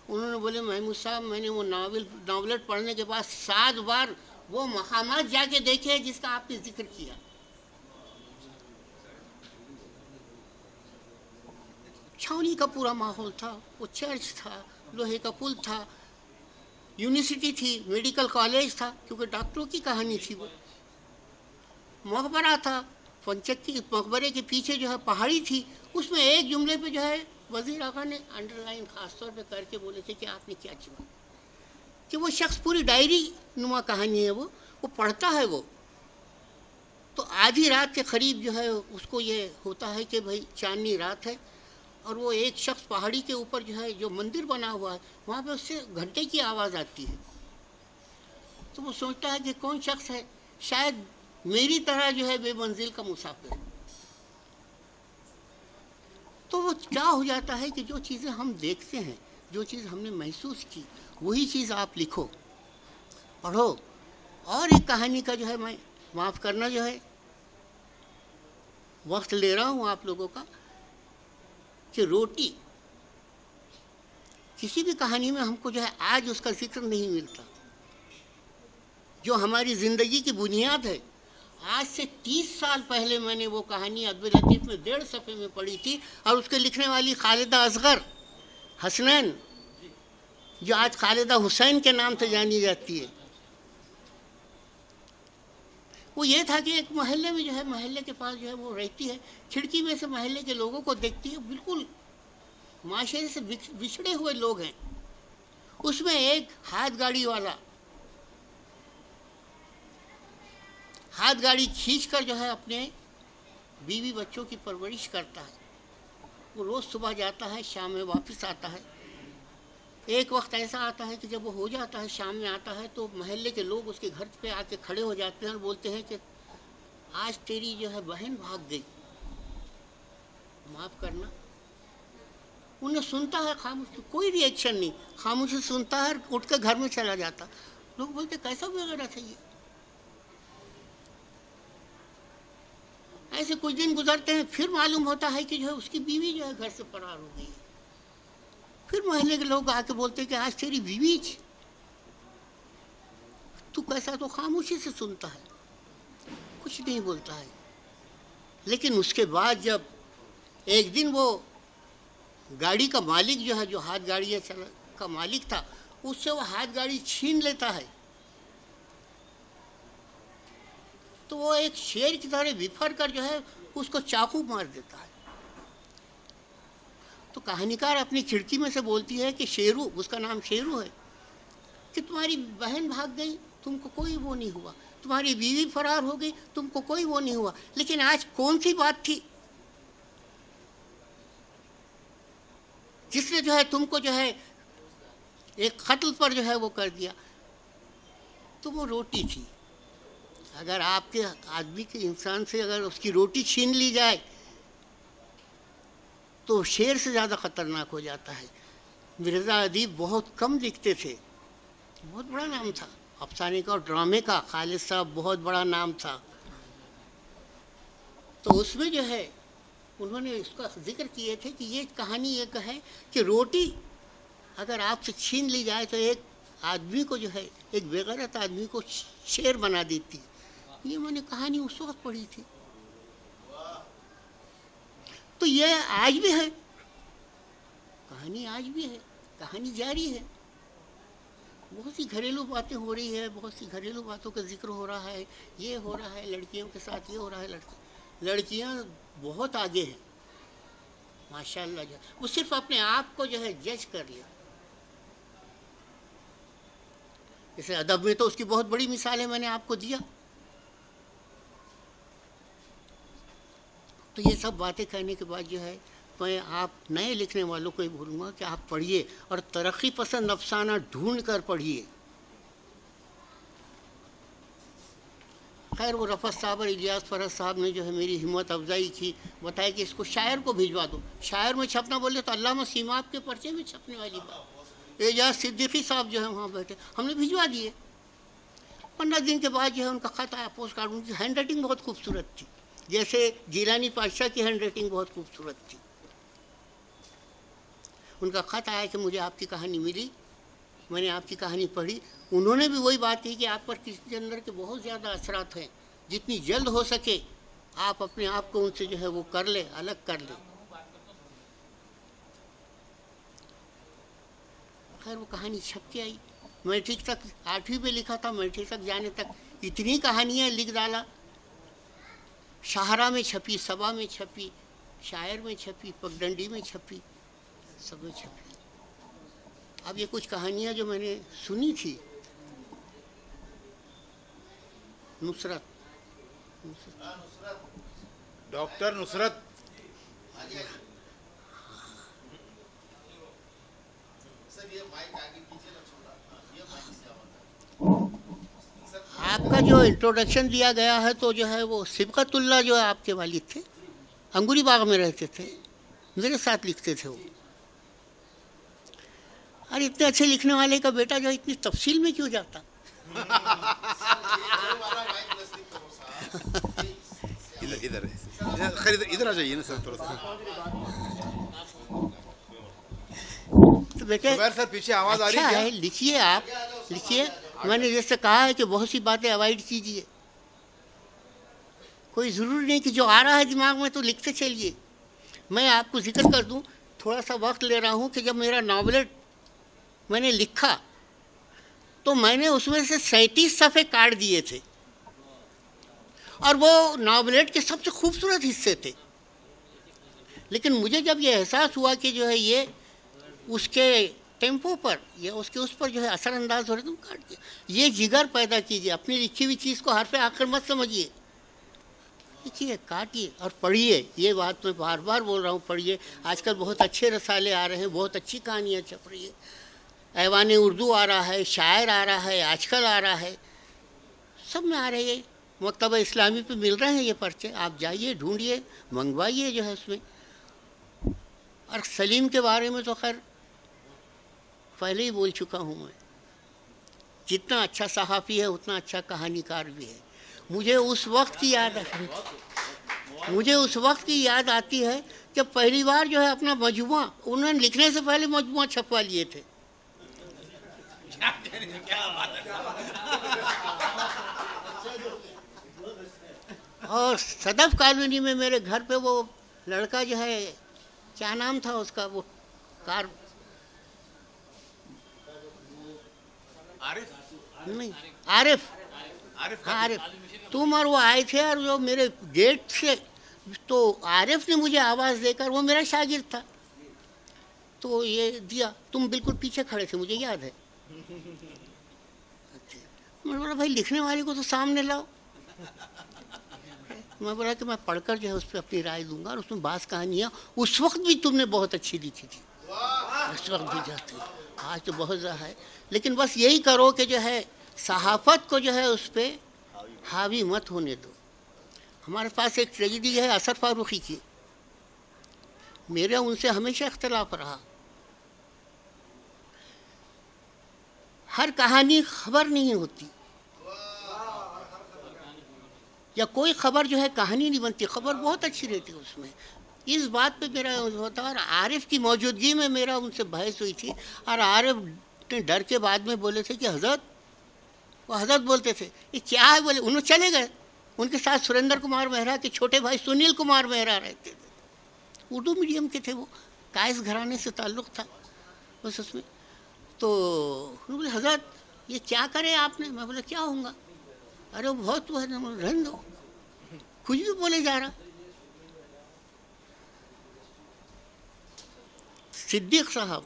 उन्होंने बोले महमूद साहब मैंने वो नावलेट पढ़ने के बाद 7 बार वो मकामात जाके देखे हैं जिसका आपने जिक्र किया। छावनी का पूरा माहौल था, वो चर्च था, लोहे का पुल था, यूनिवर्सिटी थी, मेडिकल कॉलेज था, क्योंकि डॉक्टरों की कहानी थी। वो मकबरा था, पंचक की मकबरे के पीछे जो है पहाड़ी थी। उसमें एक जुमले पे जो है वजीर आगा ने अंडरलाइन खास तौर पे करके बोले थे कि आपने क्या चुना, कि वो शख्स पूरी डायरी नुमा कहानी है, वो पढ़ता है। वो तो आधी रात के करीब जो है उसको ये होता है कि भाई चांदनी रात है, और वो एक शख्स पहाड़ी के ऊपर जो है जो मंदिर बना हुआ है वहाँ पे उससे घंटे की आवाज़ आती है। तो वो सोचता है कि कौन शख्स है, शायद मेरी तरह जो है बेमंजिल का मुसाफिर। तो वो क्या हो जाता है कि जो चीज़ें हम देखते हैं, जो चीज़ हमने महसूस की, वही चीज़ आप लिखो, पढ़ो। और एक कहानी का जो है, मैं माफ़ करना जो है वक्त ले रहा हूँ आप लोगों का, कि रोटी किसी भी कहानी में हमको जो है आज उसका जिक्र नहीं मिलता, जो हमारी ज़िंदगी की बुनियाद है। आज से 30 साल पहले मैंने वो कहानी अब्दुल लतीफ़ में 1.5 सफ़े में पढ़ी थी, और उसके लिखने वाली खालिदा असगर हसनैन, जो आज खालिदा हुसैन के नाम से जानी जाती है, वो ये था कि एक मोहल्ले में जो है, मोहल्ले के पास जो है वो रहती है, खिड़की में से मोहल्ले के लोगों को देखती है, बिल्कुल माशरे से बिछड़े हुए लोग हैं। उसमें एक हाथ गाड़ी वाला हाथ गाड़ी खींचकर जो है अपने बीवी बच्चों की परवरिश करता है। वो रोज़ सुबह जाता है, शाम में वापस आता है। एक वक्त ऐसा आता है कि जब वो हो जाता है, शाम में आता है, तो मोहल्ले के लोग उसके घर पे आके खड़े हो जाते हैं और बोलते हैं कि आज तेरी जो है बहन भाग गई, माफ़ करना। उन्हें सुनता है खामोश, कोई रिएक्शन नहीं, खामोशी सुनता है, उठ कर घर में चला जाता। लोग बोलते कैसा वगैरह था ये। ऐसे कुछ दिन गुजरते हैं, फिर मालूम होता है कि जो है उसकी बीवी जो है घर से फरार हो गई है। फिर मोहल्ले के लोग आके बोलते हैं कि आज तेरी बीवी थी, तू कैसा, तो खामोशी से सुनता है, कुछ नहीं बोलता है। लेकिन उसके बाद जब एक दिन वो गाड़ी का मालिक जो है, जो हाथ गाड़ी का मालिक था, उससे वो हाथ गाड़ी छीन लेता है, तो वो एक शेर की तरह बिफर कर जो है उसको चाकू मार देता है। तो कहानीकार अपनी खिड़की में से बोलती है कि शेरू, उसका नाम शेरू है, कि तुम्हारी बहन भाग गई, तुमको कोई वो नहीं हुआ, तुम्हारी बीवी फरार हो गई, तुमको कोई वो नहीं हुआ, लेकिन आज कौन सी बात थी जिसने जो है तुमको जो है एक कत्ल पर जो है वो कर दिया? तो वो रोटी थी। अगर आपके आदमी के इंसान से अगर उसकी रोटी छीन ली जाए तो शेर से ज़्यादा ख़तरनाक हो जाता है। मिर्ज़ा अदीब बहुत कम लिखते थे, बहुत बड़ा नाम था अफसाने का और ड्रामे का। खालिद साहब बहुत बड़ा नाम था। तो उसमें जो है उन्होंने इसका जिक्र किए थे कि ये कहानी एक है कि रोटी अगर आपसे छीन ली जाए तो एक आदमी को जो है, एक बेगैरत आदमी को शेर बना देती। ये मैंने कहानी उस वक्त पढ़ी थी। तो ये आज भी है, कहानी आज भी है, कहानी जारी है। बहुत सी घरेलू बातें हो रही है, बहुत सी घरेलू बातों का जिक्र हो रहा है, ये हो रहा है, लड़कियों के साथ ये हो रहा है। लड़कियां बहुत आगे हैं, माशाल्लाह जो वो सिर्फ अपने आप को जो है जज कर ले। जैसे अदब में तो उसकी बहुत बड़ी मिसाल है, मैंने आपको दिया। तो ये सब बातें कहने के बाद जो है मैं आप नए लिखने वालों को ही बोलूँगा कि आप पढ़िए और तरक्की पसंद अफसाना ढूंढ कर पढ़िए। खैर वो रफ़त साहब और इलियास फरहत साहब ने जो है मेरी हिम्मत अफजाई की, बताया कि इसको शायर को भिजवा दो। शायर में छपना बोले तो अल्लामा सीमाब के पर्चे में छपने वाली बात। एजाज सिद्दीकी साहब जो है वहाँ बैठे, हमने भिजवा दिए। 15 दिन के बाद जो है उनका ख़त आया, पोस्ट कार्ड। उनकी हैंड राइटिंग बहुत खूबसूरत थी, जैसे जिलानी पातशाह की हैंड राइटिंग बहुत खूबसूरत थी। उनका ख़त आया कि मुझे आपकी कहानी मिली, मैंने आपकी कहानी पढ़ी। उन्होंने भी वही बात कही कि आप पर किसी के अंदर के बहुत ज़्यादा असरात हैं, जितनी जल्द हो सके आप अपने आप को उनसे जो है वो कर ले, अलग कर ले। खैर वो कहानी छप के आई। मैट्रिक तक 8वीं में लिखा था, मैट्रिक तक जाने तक इतनी कहानियाँ लिख डाला। शाहरा में छपी, सबा में छपी, शायर में छपी, पगडंडी में छपी, सब में छपी। अब ये कुछ कहानियाँ जो मैंने सुनी थी, नुसरत डॉक्टर नुसरत, आपका जो इंट्रोडक्शन दिया गया है तो जो है वो सिबकतुल्लाह जो है आपके वालिद थे, अंगूरी बाग में रहते थे, मेरे साथ लिखते थे वो। अरे इतने अच्छे लिखने वाले का बेटा जो इतनी तफसील में क्यों जाता? इधर खैर इधर आ जाइए ना सर थोड़ा सा। तो बेटे सर पीछे आवाज़ आ रही अच्छा है है, लिखिए, आप लिखिए। मैंने जैसे कहा है कि बहुत सी बातें अवॉइड कीजिए, कोई ज़रूरी नहीं कि जो आ रहा है दिमाग में तो लिखते चलिए। मैं आपको जिक्र कर दूं, थोड़ा सा वक्त ले रहा हूं कि जब मेरा नॉवलेट मैंने लिखा तो मैंने उसमें से 37 सफ़े काट दिए थे, और वो नॉवलेट के सबसे खूबसूरत हिस्से थे। लेकिन मुझे जब ये एहसास हुआ कि जो है ये उसके टेम्पो पर या उसके उस पर जो है असरअंदाज हो रहे, तुम काट दिया। ये जिगर पैदा कीजिए, अपनी लिखी हुई चीज़ को हरफ आखिर मत समझिए, लिखिए, काटिए और पढ़िए। ये बात मैं बार बार बोल रहा हूँ, पढ़िए। आजकल बहुत अच्छे रसाले आ रहे हैं, बहुत अच्छी कहानियाँ छप रही है, ऐवान उर्दू आ रहा है, शायर आ रहा है, आजकल आ रहा है, सब में आ रही है। मकतबा इस्लामी पे मिल रहे हैं ये पर्चे, आप जाइए, ढूंढिए, मंगवाइए जो है उसमें। और सलीम के बारे में तो खैर पहले ही बोल चुका हूँ मैं, जितना अच्छा सहाफ़ी है उतना अच्छा कहानीकार भी है। मुझे उस वक्त की याद आती है जब पहली बार जो है अपना मजमुआ, उन्होंने लिखने से पहले मजमुआ छपवा लिए थे। और सदफ कॉलोनी में मेरे घर पे वो लड़का जो है, क्या नाम था उसका, वो कार नहीं, आरिफ, हाँ आरिफ, तुम और वो आए थे और जो मेरे गेट से, तो आरिफ ने मुझे आवाज़ देकर, वो मेरा शागिर्द था, तो ये दिया, तुम बिल्कुल पीछे खड़े थे, मुझे याद है। मैं बोला भाई लिखने वाले को तो सामने लाओ। मैं बोला कि मैं पढ़कर जो है उस पर अपनी राय दूंगा, और उसमें बास कहानियाँ उस वक्त भी तुमने बहुत अच्छी लिखी थी, उस वक्त भी जाती, आज तो बहुत ज़्यादा है। लेकिन बस यही करो कि जो है सहाफ़त को जो है उस पर हावी मत होने दो। हमारे पास एक ट्रेजेडी है असर फारूकी की, मेरा उनसे हमेशा इख्तलाफ रहा। हर कहानी खबर नहीं होती, या कोई खबर जो है कहानी नहीं बनती, खबर बहुत अच्छी रहती है उसमें। इस बात पे मेरा होता, और आरिफ की मौजूदगी में मेरा उनसे बहस हुई थी, और आरिफ ने डर के बाद में बोले थे कि हज़रत, वो हज़रत बोलते थे, ये क्या है, बोले, उन्होंने चले गए। उनके साथ सुरेंद्र कुमार मेहरा के छोटे भाई सुनील कुमार मेहरा रहते थे, उर्दू मीडियम के थे, वो कायस घराने से ताल्लुक़ था बस उसमें। तो बोले हज़रत ये क्या करे आपने? मैं बोला क्या होगा, अरे वो बहुत वो है ना, रहने दो, कुछ भी बोले जा रहा। सिद्दीक साहब,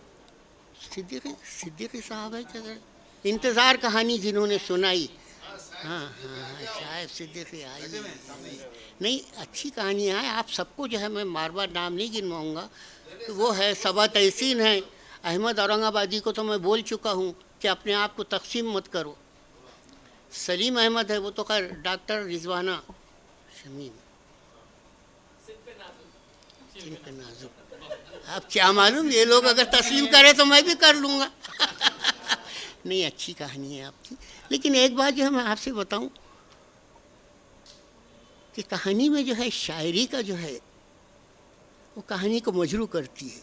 सिद्दीकी साहब है क्या? इंतज़ार कहानी जिन्होंने सुनाई, हाँ हाँ शायद सिद्दीकी आई नहीं, अच्छी कहानियाँ हैं। आप सबको जो है मैं बार बार नाम नहीं गिनवाऊँगा। तो वो है सबा तहसीन है। अहमद औरंगाबादी को तो मैं बोल चुका हूँ कि अपने आप को तकसीम मत करो। सलीम अहमद है, वो तो खैर डॉक्टर रिजवाना शमीम। नाजुक, अब क्या मालूम, ये लोग अगर तस्लीम करें तो मैं भी कर लूँगा। नहीं, अच्छी कहानी है आपकी। लेकिन एक बात जो है मैं आपसे बताऊं कि कहानी में जो है शायरी का जो है वो कहानी को मजरू करती है।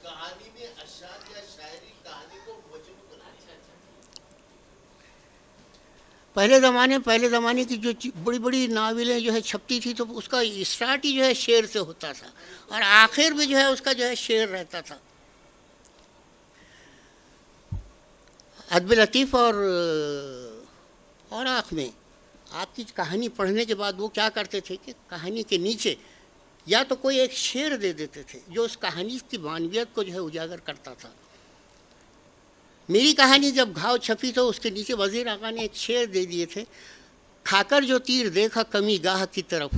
कहानी में अशआर या शायरी कहानी को मजबूत करती है। पहले ज़माने की जो बड़ी बड़ी नावलें जो है छपती थी तो उसका स्टार्ट ही जो है शेर से होता था और आखिर में जो है उसका जो है शेर रहता था। अदब लतीफ़ और आँख में आपकी कहानी पढ़ने के बाद वो क्या करते थे कि कहानी के नीचे या तो कोई एक शेर दे देते थे जो उस कहानी की मानवियत को जो है उजागर करता था। मेरी कहानी जब घाव छपी तो उसके नीचे वज़ीर आका ने एक शेर दे दिए थे, खाकर जो तीर देखा कमी गाह की तरफ,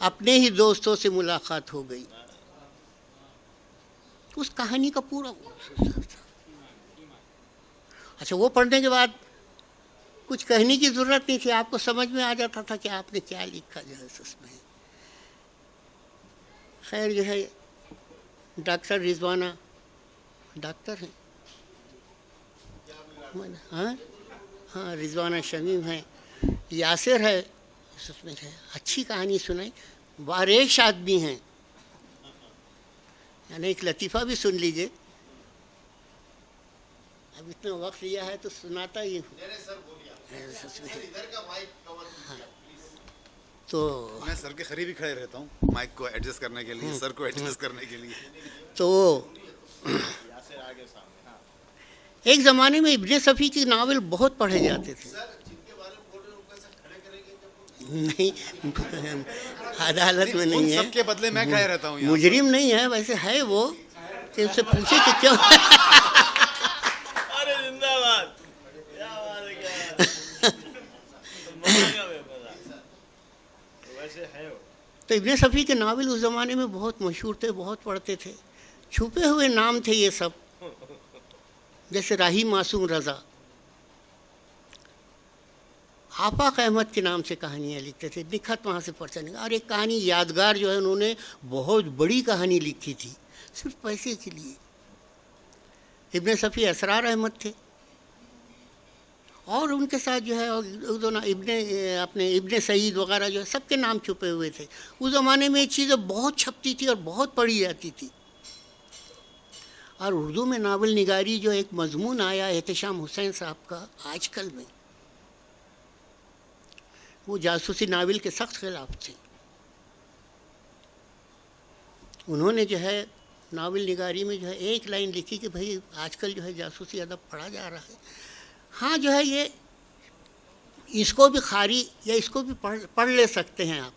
अपने ही दोस्तों से मुलाकात हो गई। उस कहानी का पूरा अच्छा, वो पढ़ने के बाद कुछ कहने की ज़रूरत नहीं थी, आपको समझ में आ जाता था कि आपने क्या लिखा जो है उसमें। खैर जो है डॉक्टर रिजवाना डॉक्टर हैं, हाँ हाँ रिजवाना शमीम है, यासिर है, उसमें है अच्छी कहानी सुनाई, वारेश आदमी हैं। यानी एक लतीफ़ा भी सुन लीजिए, अब इतना वक्त लिया है तो सुनाता ही हूँ। हाँ, तो मैं सर के करीब ही खड़े रहता हूँ माइक को एडजस्ट करने के लिए, सर को एडजस्ट करने के लिए। तो एक ज़माने में इब्ने सफ़ी की नावल बहुत पढ़े जाते थे। नहीं, अदालत में नहीं है, सबके बदले मैं खड़े रहता हूँ। मुजरिम नहीं है, वैसे है वो कि उससे पूछे कि क्यों। अरे जिंदाबाद, क्या बात है, क्या वैसे है वो। तो इब्ने सफ़ी के नावल उस ज़माने में बहुत मशहूर थे, बहुत पढ़ते थे। छुपे हुए नाम थे ये सब, जैसे राही मासूम रज़ा, आफाक अहमद के नाम से कहानियाँ लिखते थे, निखत वहाँ से पर्चा निकला। और एक कहानी यादगार जो है उन्होंने बहुत बड़ी कहानी लिखी थी सिर्फ पैसे के लिए। इब्ने सफ़ी असरार अहमद थे और उनके साथ जो है इब्ने सईद वगैरह जो है सबके नाम छुपे हुए थे। उस ज़माने में ये चीज़ें बहुत छपती थी और बहुत पढ़ी जाती थी। और उर्दू में नावल निगारी जो एक मजमून आया एहतशाम हुसैन साहब का आजकल में, वो जासूसी नावल के सख्त खिलाफ थे। उन्होंने जो है नावल निगारी में जो है एक लाइन लिखी कि भाई आजकल जो है जासूसी अदब पढ़ा जा रहा है, हाँ जो है ये इसको भी खारी या इसको भी पढ़ ले सकते हैं आप।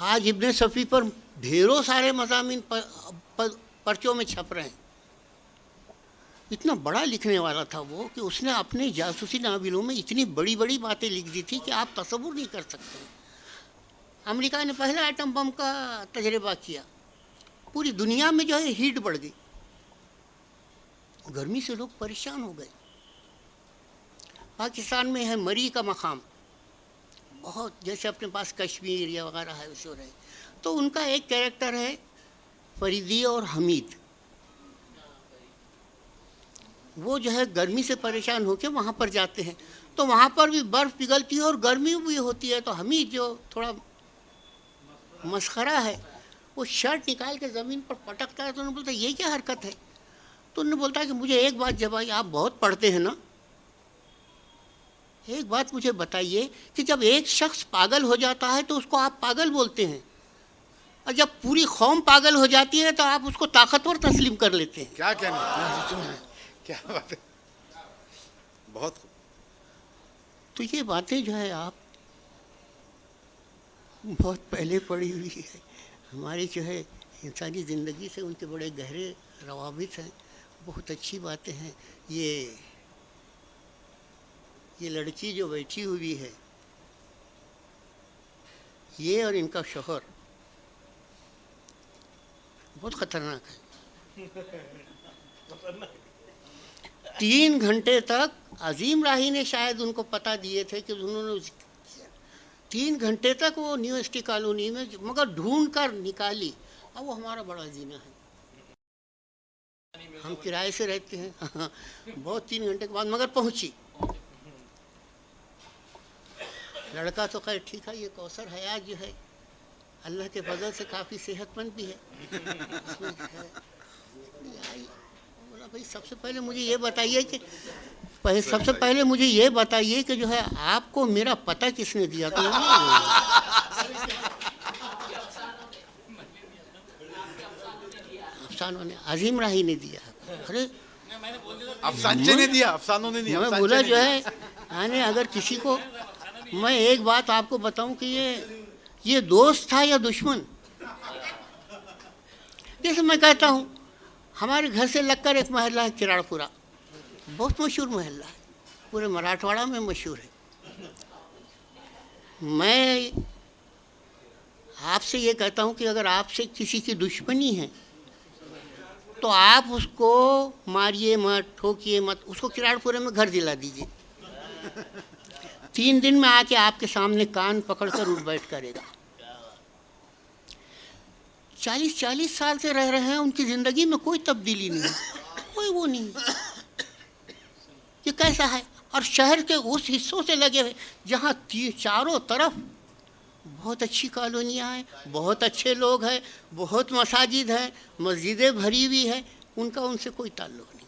आज इब्ने सफ़ी पर ढेरों सारे मज़ामीन पर्चों में छप रहे हैं। इतना बड़ा लिखने वाला था वो कि उसने अपने जासूसी नावलों में इतनी बड़ी बड़ी बातें लिख दी थी कि आप तसव्वुर नहीं कर सकते। अमेरिका ने पहला एटम बम का तजर्बा किया, पूरी दुनिया में जो है हीट बढ़ गई, गर्मी से लोग परेशान हो गए। पाकिस्तान में है मरी का मकाम, बहुत जैसे अपने पास कश्मीर या वगैरह है वैसे रहे, तो उनका एक कैरेक्टर है फरीदी और हमीद। वो जो है गर्मी से परेशान होकर वहाँ पर जाते हैं, तो वहाँ पर भी बर्फ़ पिघलती है और गर्मी भी होती है। तो हमीद जो थोड़ा मस्खरा है, वो शर्ट निकाल के ज़मीन पर पटकता है। तो उन्होंने बोलता है ये क्या हरकत है? तो उन्होंने बोलता है कि मुझे एक बात जब आप बहुत पढ़ते हैं ना, एक बात मुझे बताइए कि जब एक शख्स पागल हो जाता है तो उसको आप पागल बोलते हैं, और जब पूरी कौम पागल हो जाती है तो आप उसको ताकतवर तस्लीम कर लेते हैं। क्या कहना, क्या बात है, बहुत। तो ये बातें जो है आप बहुत पहले पड़ी हुई है। हमारी जो है इंसानी ज़िंदगी से उनके बड़े गहरे रवाबित हैं, बहुत अच्छी बातें हैं। ये लड़की जो बैठी हुई है, ये और इनका शौहर बहुत खतरनाक है। 3 घंटे तक अजीम राही ने शायद उनको पता दिए थे कि उन्होंने 3 घंटे तक वो यूनिवर्सिटी कॉलोनी में मगर ढूंढ कर निकाली। अब वो हमारा बड़ा जीना है, हम किराए से रहते हैं बहुत 3 घंटे के बाद मगर पहुंची। लड़का तो खैर ठीक है, ये कौसर हयात जो है अल्लाह के फजल से काफ़ी सेहतमंद भी है। बोला भाई सबसे पहले मुझे ये बताइए कि सबसे पहले मुझे ये बताइए कि जो है आपको मेरा पता किसने दिया? तो अफसानों ने, अजीम राही ने दिया। अरे अफसानचे ने दिया, अफसानों ने दिया। मैं बोला जो है यानी अगर किसी को, मैं एक बात आपको बताऊं कि ये दोस्त था या दुश्मन। जैसे मैं कहता हूँ हमारे घर से लगकर एक मोहल्ला है किराड़पुरा, बहुत मशहूर मोहल्ला है, पूरे मराठवाड़ा में मशहूर है। मैं आपसे ये कहता हूँ कि अगर आपसे किसी की दुश्मनी है तो आप उसको मारिए मत, ठोकिए मत, उसको किराड़पुरे में घर दिला दीजिए। 3 दिन में आके आपके सामने कान पकड़कर उठ बैठ करेगा। 40 साल से रह रहे हैं, उनकी ज़िंदगी में कोई तब्दीली नहीं है, कोई वो नहीं है। ये कैसा है? और शहर के उस हिस्सों से लगे हुए जहाँ चारों तरफ बहुत अच्छी कॉलोनियाँ हैं, बहुत अच्छे लोग हैं, बहुत मसाजिद हैं, मस्जिदें भरी हुई हैं, उनका उनसे कोई ताल्लुक़ नहीं।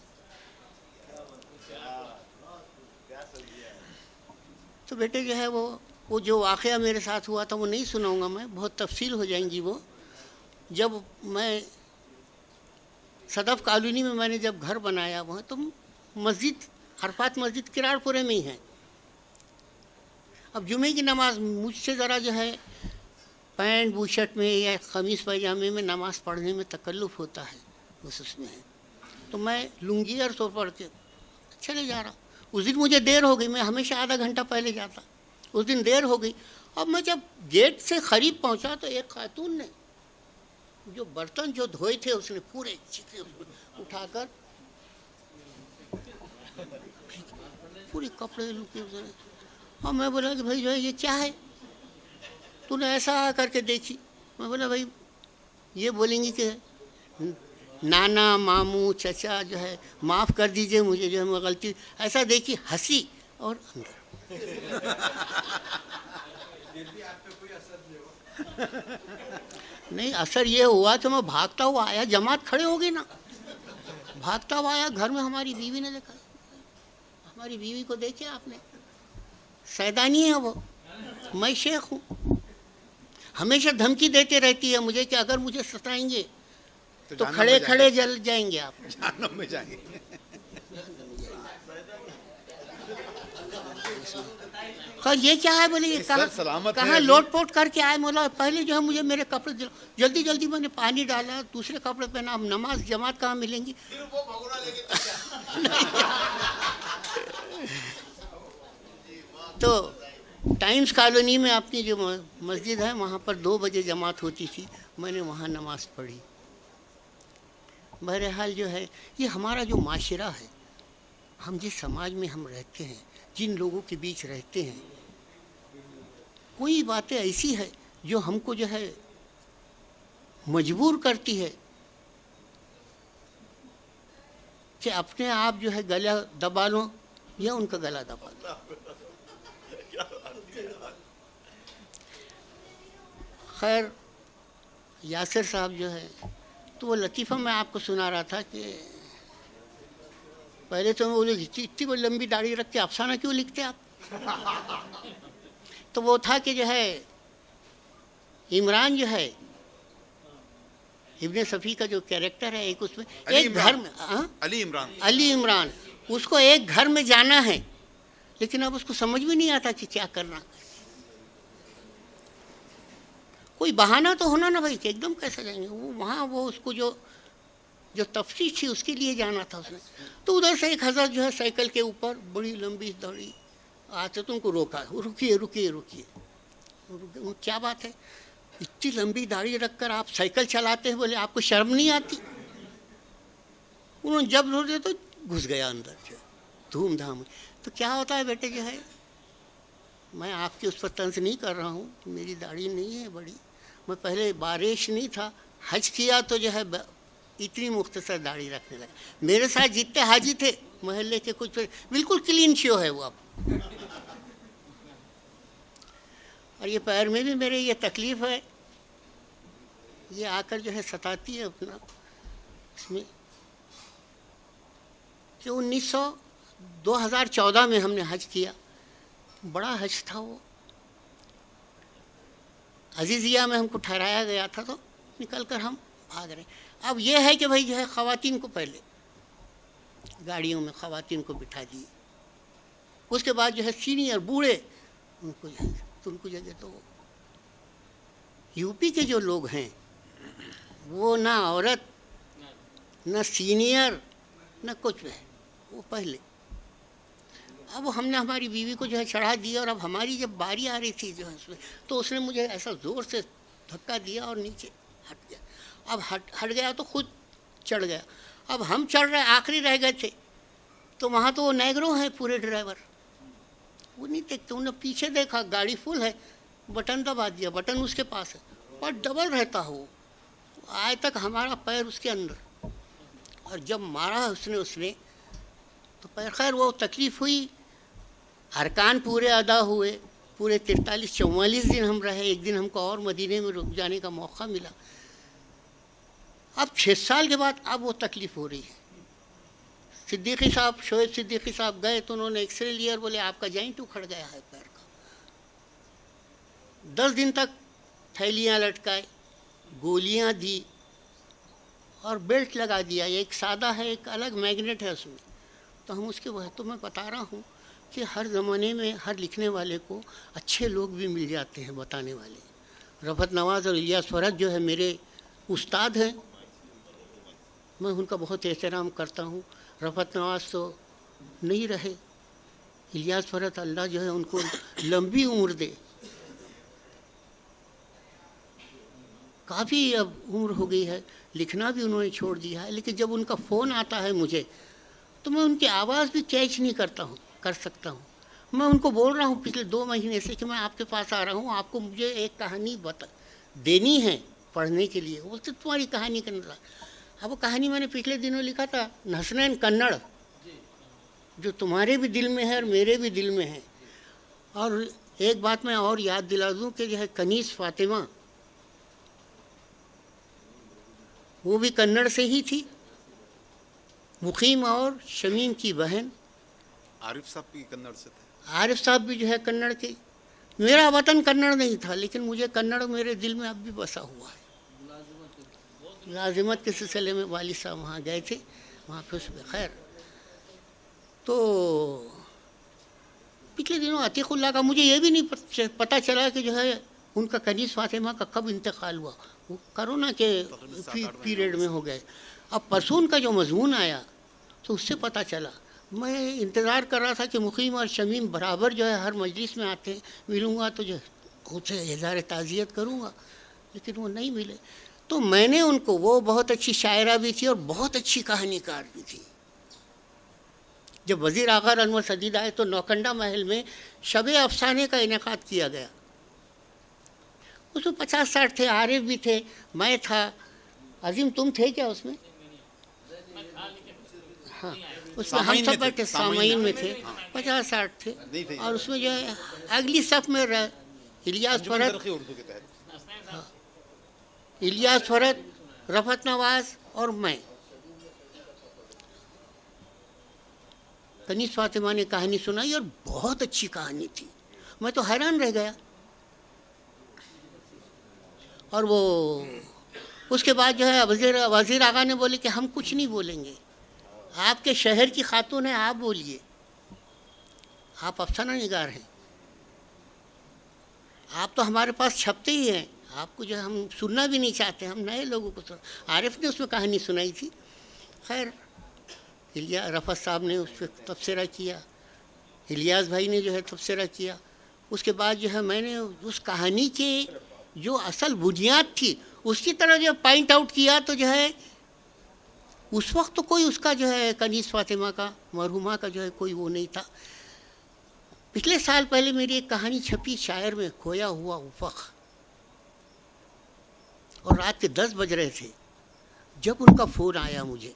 तो बेटे जो है वो जो वाक़या मेरे साथ हुआ था वो नहीं सुनाऊंगा मैं, बहुत तफसील हो जाएंगी वो। जब मैं सदफ कॉलोनी में मैंने जब घर बनाया वहाँ, तो मस्जिद अरफात मस्जिद किराड़पुरे में ही है। अब जुमे की नमाज मुझसे ज़रा जो है पैंट बूशर्ट में या ख़मीस पैजामे में नमाज़ पढ़ने में तकल्लुफ़ होता है, बस उसमें है। तो मैं लुंगी और सो पढ़ के चले जा रहा। उस दिन मुझे देर हो गई, मैं हमेशा आधा घंटा पहले जाता, उस दिन देर हो गई। अब मैं जब गेट से करीब पहुंचा तो एक खातून ने जो बर्तन जो धोए थे उसने पूरे चिकने उठाकर पूरे कपड़े लुके उसने। और मैं बोला कि भाई जो है ये क्या है, तूने ऐसा करके देखी। मैं बोला भाई ये बोलेंगी कि नाना मामू चचा जो है माफ़ कर दीजिए मुझे जो है मैं गलती, ऐसा देखी हंसी और अंदर नहीं असर ये हुआ कि मैं भागता हुआ आया, जमात खड़े हो गई ना, भागता हुआ आया घर में। हमारी बीवी ने देखा, हमारी बीवी को देखे आपने, सैदानी है वो, मैं शेख हूँ, हमेशा धमकी देते रहती है मुझे कि अगर मुझे सताएंगे तो खड़े खड़े जल जाएंगे आप, जहन्नम में जाएंगे। ये क्या है बोले, कहाँ लोटपोट करके आए। बोला पहले जो है मुझे मेरे कपड़े दिलाओ, जल्दी जल्दी मैंने पानी डाला, दूसरे कपड़े पहना, अब नमाज जमात कहाँ मिलेंगी। तो टाइम्स कॉलोनी में अपनी जो मस्जिद है वहाँ पर 2 बजे जमात होती थी, मैंने वहाँ नमाज पढ़ी। बहरहाल जो है ये हमारा जो माशरा है, हम जिस समाज में हम रहते हैं, जिन लोगों के बीच रहते हैं, कोई बातें ऐसी है जो हमको जो है मजबूर करती है कि अपने आप जो है गला दबा लो या उनका गला दबा लो। खैर यासिर साहब जो है, तो वो लतीफ़ा मैं आपको सुना रहा था कि पहले तो मैं बोले इतनी बड़ी लंबी दाढ़ी रख के अफसाना क्यों लिखते आप। तो वो था कि जो है इमरान जो है इब्ने सफ़ी का जो कैरेक्टर है, एक उसमें एक घर में अली इमरान उसको एक घर में जाना है, लेकिन अब उसको समझ में नहीं आता कि क्या करना। कोई बहाना तो होना ना भाई कि एकदम कैसे जाएंगे। वो वहाँ वो उसको जो जो तफ्तीश थी उसके लिए जाना था उसने। तो उधर से एक हज़रत जो है साइकिल के ऊपर बड़ी लंबी दाढ़ी आते तो उनको रोका, रुकिए रुकिए रुकिए। क्या बात है, इतनी लंबी दाढ़ी रखकर आप साइकिल चलाते हैं, बोले आपको शर्म नहीं आती? उन्होंने जब रोके तो घुस गया अंदर जो धूमधाम। तो क्या होता है बेटे जो है, मैं आपकी उस पर तंज नहीं कर रहा हूँ, मेरी दाढ़ी नहीं है बड़ी, मैं पहले बारिश नहीं था, हज किया तो जो है इतनी मुख्तसर दाढ़ी रखने लगा। मेरे साथ जितने हाजी थे मोहल्ले के कुछ बिल्कुल क्लीन शो है वो अब। और ये पैर में भी मेरे ये तकलीफ़ है, ये आकर जो है सताती है अपना इसमें कि 2014 में हमने हज किया, बड़ा हज था वो, अजीज़िया में हमको ठहराया गया था, तो निकल कर हम भाग रहे। अब ये है कि भाई जो है ख़वातीन को पहले गाड़ियों में ख़वातीन को बिठा दिए, उसके बाद जो है सीनियर बूढ़े उनको जो है तो उनको जगह। तो यूपी के जो लोग हैं वो ना औरत ना सीनियर ना कुछ है, वो पहले। अब हमने हमारी बीवी को जो है चढ़ा दिया, और अब हमारी जब बारी आ रही थी जो है उसमें, तो उसने मुझे ऐसा ज़ोर से धक्का दिया और नीचे हट गया। अब हट गया तो खुद चढ़ गया। अब हम चढ़ रहे, आखिरी रह गए थे, तो वहाँ तो वो नेग्रो हैं पूरे ड्राइवर, वो नहीं देखते। उन्होंने पीछे देखा, गाड़ी फुल है, बटन दबा दिया, बटन उसके पास है और डबल रहता हो, आज तक हमारा पैर उसके अंदर। और जब मारा उसने तो पैर, खैर वो तकलीफ़ हुई, अरकान पूरे अदा हुए, पूरे 43-44 दिन हम रहे। एक दिन हमको और मदीने में रुक जाने का मौका मिला। अब 6 साल के बाद अब वो तकलीफ़ हो रही है। सिद्दीकी साहब, शोएब सिद्दीकी साहब गए तो उन्होंने एक्सरे लिया और बोले आपका जॉइंट उखड़ गया है पैर का। 10 दिन तक थैलियाँ लटकाए, गोलियाँ दी और बेल्ट लगा दिया। एक सादा है, एक अलग मैग्नेट है उसमें। तो हम उसके वह, तो मैं बता रहा हूँ कि हर ज़माने में हर लिखने वाले को अच्छे लोग भी मिल जाते हैं बताने वाले। रफ़त नवाज़ और इलियास फरहत जो है मेरे उस्ताद हैं, मैं उनका बहुत एहतराम करता हूँ। रफ़त नवाज़ तो नहीं रहे, इलियास फरहत अल्लाह जो है उनको लंबी उम्र दे। काफ़ी अब उम्र हो गई है, लिखना भी उन्होंने छोड़ दिया है, लेकिन जब उनका फ़ोन आता है मुझे तो मैं उनकी आवाज़ भी कैच नहीं कर सकता हूँ। मैं उनको बोल रहा हूँ पिछले 2 महीने से कि मैं आपके पास आ रहा हूँ, आपको मुझे एक कहानी देनी है पढ़ने के लिए। बोलते तुम्हारी कहानी करना। अब वो कहानी मैंने पिछले दिनों लिखा था, हसनैन कन्नड़, जो तुम्हारे भी दिल में है और मेरे भी दिल में है। और एक बात मैं और याद दिला दूँ कि जो है कनीज़ फातिमा, वो भी कन्नड़ से ही थी, मुकीम और शमीम की बहन। आरिफ साहब भी कन्नड़ से थे। आरिफ साहब भी जो है कन्नड़ के। मेरा वतन कन्नड़ नहीं था, लेकिन मुझे कन्नड़ मेरे दिल में अब भी बसा हुआ है। लाजिमत के सिलसिले में वालिद साहब वहाँ गए थे, वहाँ पे उसमें खैर। तो पिछले दिनों अतीकुल्लाह का मुझे ये भी नहीं पता चला कि जो है उनका कनीज़ फातिमा का कब इंतकाल हुआ। वो कोरोना के पीरियड में हो गए। अब परसों उनका जो मजमून आया तो उससे पता चला। मैं इंतज़ार कर रहा था कि मुकीम और शमीम बराबर जो है हर मजलिस में आते हैं, मिलूँगा तो जो उनसे इज़हार ताज़ियत करूँगा, लेकिन वो नहीं मिले। तो मैंने उनको, वो बहुत अच्छी शायरा भी थी और बहुत अच्छी कहानीकार भी थी। जब वज़ीर आग़ा अनवर सदीद आए तो नौकंडा महल में शब-ए अफ़साने का इनेकाद किया गया। उसमें 50-60 थे, आरिफ भी थे, मैं था। अजीम तुम थे क्या उसमें? हाँ, उसमें हम सब बैठे सामाइन में थे, 50-60 थे। और उसमें जो है अगली सफ़ में इलियास फरहत, इलियास फरहत, रफ़त नवाज़ और मैं। कनीज़ फातिमा ने कहानी सुनाई और बहुत अच्छी कहानी थी, मैं तो हैरान रह गया। और वो उसके बाद जो है वज़ीर आग़ा ने बोले कि हम कुछ नहीं बोलेंगे, आपके शहर की खातून है, आप बोलिए, आप अफसाना निगार हैं, आप तो हमारे पास छपते ही हैं, आपको जो है हम सुनना भी नहीं चाहते, हम नए लोगों को सुना। आरिफ ने उसमें कहानी सुनाई थी। खैर इलिया रफ़त साहब ने उस पर तबसरा किया, इलियास भाई ने जो है तबसरा किया। उसके बाद जो है मैंने उस कहानी के जो असल बुनियाद थी उसकी तरह जो पॉइंट आउट किया, तो जो है उस वक्त तो कोई उसका जो है कनीज़ फातिमा का, मरहुमा का जो है कोई वो नहीं था। पिछले साल पहले मेरी एक कहानी छपी शायर में, खोया हुआ उफ़क़, और रात के 10 बज रहे थे जब उनका फ़ोन आया मुझे।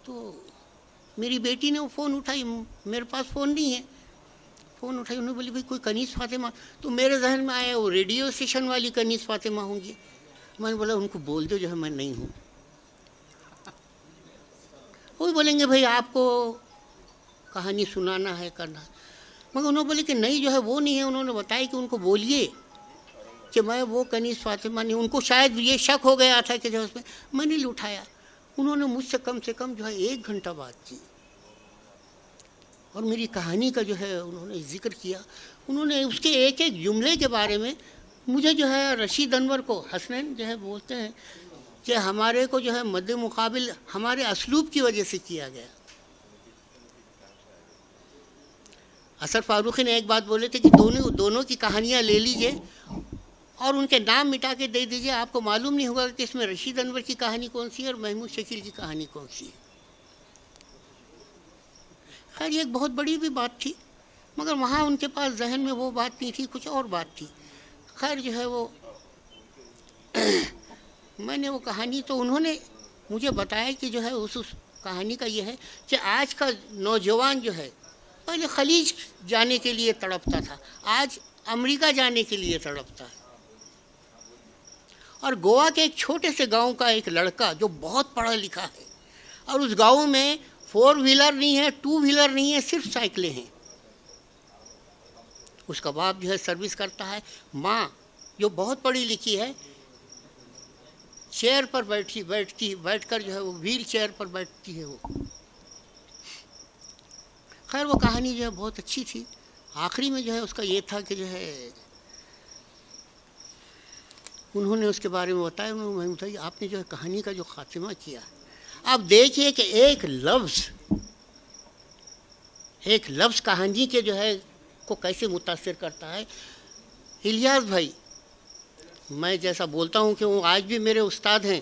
तो मेरी बेटी ने वो फ़ोन उठाई, मेरे पास फ़ोन नहीं है, फ़ोन उठाई, उन्होंने बोली भाई कोई कनीज़ फातिमा। तो मेरे जहन में आया वो रेडियो स्टेशन वाली कनीज़ फातिमा होंगी। मैंने बोला उनको बोल दो जो है मैं नहीं हूँ। वो बोलेंगे भाई आपको कहानी सुनाना है, करना है। मगर उन्होंने बोले कि नहीं जो है वो नहीं है। उन्होंने बताया कि उनको बोलिए कि मैं वो कनीज़ फातिमा नहीं। उनको शायद ये शक हो गया था कि जो उसमें मैंने नहीं उठाया। उन्होंने मुझसे कम से कम जो है 1 घंटा बात की और मेरी कहानी का जो है उन्होंने जिक्र किया। उन्होंने उसके एक एक जुमले के बारे में मुझे जो है रशीद अनवर को, हसनैन जो है बोलते हैं कि हमारे को जो है मद्दे मुकाबिल हमारे असलूब की वजह से किया गया। असर फारूकी ने एक बात बोले थे कि दोनों की कहानियाँ ले लीजिए और उनके नाम मिटा के दे दीजिए, आपको मालूम नहीं होगा कि इसमें रशीद अनवर की कहानी कौन सी है और महमूद शकील की कहानी कौन सी है। खैर ये एक बहुत बड़ी भी बात थी, मगर वहाँ उनके पास जहन में वो बात नहीं थी, कुछ और बात थी। खैर जो है वो मैंने वो कहानी, तो उन्होंने मुझे बताया कि जो है उस कहानी का ये है कि आज का नौजवान जो है पहले खलीज जाने के लिए तड़पता था, आज अमेरिका जाने के लिए तड़पता है। और गोवा के एक छोटे से गांव का एक लड़का जो बहुत पढ़ा लिखा है और उस गांव में 4 व्हीलर नहीं है, 2 व्हीलर नहीं है, सिर्फ साइकिलें हैं। उसका बाप जो है सर्विस करता है, माँ जो बहुत पढ़ी लिखी है चेयर पर बैठकर जो है वो व्हील चेयर पर बैठती है वो। खैर वो कहानी जो है बहुत अच्छी थी। आखिरी में जो है उसका ये था कि जो है उन्होंने उसके बारे में बताया, उन्होंने बताया आपने जो है कहानी का जो खात्मा किया है, आप देखिए कि एक लफ्ज़ कहानी के जो है को कैसे मुतासिर करता है। इलियास भाई, मैं जैसा बोलता हूँ कि वो आज भी मेरे उस्ताद हैं,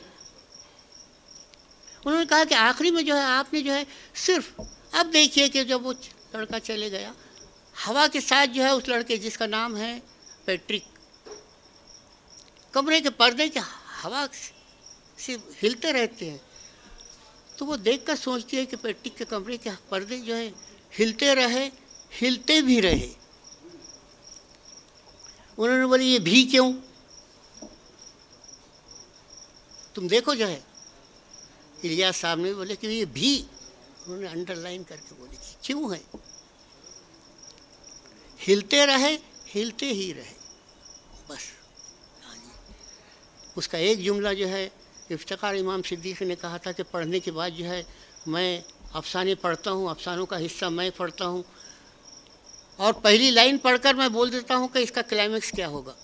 उन्होंने कहा कि आखिरी में जो है आपने जो है सिर्फ, अब देखिए कि जब वो लड़का चले गया, हवा के साथ जो है उस लड़के जिसका नाम है पैट्रिक, कमरे के पर्दे के हवा से हिलते रहते हैं। तो वो देखकर सोचती है कि पैट्रिक के कमरे के पर्दे जो है हिलते रहे, हिलते भी रहे। उन्होंने बोले ये भी क्यों, तुम देखो जो है। इलियास साहब ने बोले कि ये भी, उन्होंने अंडरलाइन करके बोले कि क्यों है, हिलते रहे, हिलते ही रहे, बस। उसका एक जुमला जो है इफ्तिखार इमाम सिद्दीक़ी ने कहा था कि पढ़ने के बाद जो है मैं अफसाने पढ़ता हूँ, अफसानों का हिस्सा मैं पढ़ता हूँ और पहली लाइन पढ़कर मैं बोल देता हूँ कि इसका क्लाइमेक्स क्या होगा।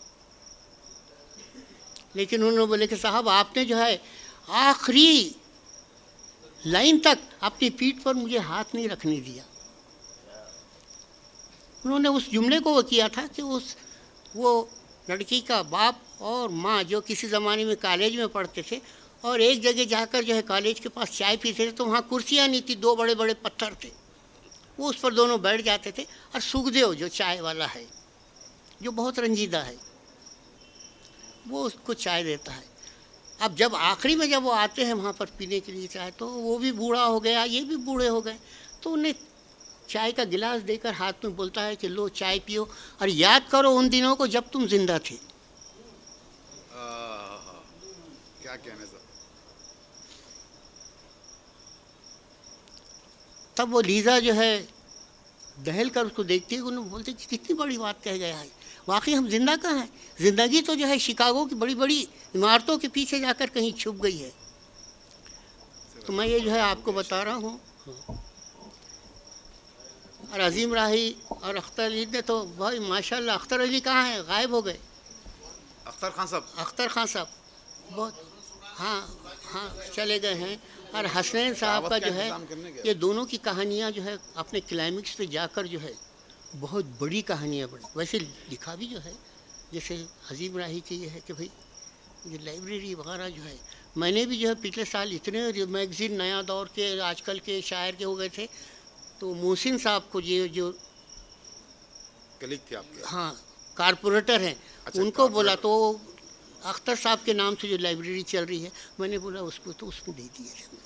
लेकिन उन्होंने बोले कि साहब आपने जो है आखिरी लाइन तक अपनी पीठ पर मुझे हाथ नहीं रखने दिया। उन्होंने उस जुमले को वो किया था कि वो लड़की का बाप और माँ जो किसी ज़माने में कॉलेज में पढ़ते थे और एक जगह जाकर जो है कॉलेज के पास चाय पीते थे, तो वहाँ कुर्सियाँ नहीं थी, 2 बड़े बड़े पत्थर थे, वो उस पर दोनों बैठ जाते थे और सुखदेव जो चाय वाला है, जो बहुत रंजीदा है, वो उसको चाय देता है। अब जब आखिरी में जब वो आते हैं वहाँ पर पीने के लिए चाय, तो वो भी बूढ़ा हो गया, ये भी बूढ़े हो गए, तो उन्हें चाय का गिलास देकर हाथ में बोलता है कि लो चाय पियो और याद करो उन दिनों को जब तुम जिंदा थे। क्या कहने सर। तब वो लीजा जो है दहल कर उसको देखती है, उन्हें बोलते कि कितनी बड़ी बात कह गया है, वाकई हम जिंदा कहाँ हैं, ज़िंदगी तो जो है शिकागो की बड़ी बड़ी इमारतों के पीछे जाकर कहीं छुप गई है। तो मैं ये जो है आपको बता रहा हूँ। और अजीम राही और अख्तर अली ने तो भाई माशाल्लाह, अख्तर अली कहाँ हैं, गायब हो गए। अख्तर खान साहब, अख्तर खान साहब बहुत, हाँ हाँ चले गए हैं। और हसनैन साहब का जो है, ये दोनों की कहानियाँ जो है अपने क्लाइमेक्स पे जाकर जो है बहुत बड़ी कहानियाँ बनी। वैसे लिखा भी जो है, जैसे अजीम राही की ये है कि भाई ये लाइब्रेरी वगैरह जो है, मैंने भी जो है पिछले साल इतने जो मैगज़ीन नया दौर के आजकल के शायर के हो गए थे, तो मोहसिन साहब को जो कलीग थे आपके, हाँ कारपोरेटर हैं, अच्छा, उनको बोला तो अख्तर साहब के नाम से जो लाइब्रेरी चल रही है, मैंने बोला उसको तो उसमें दे दिया है मैंने।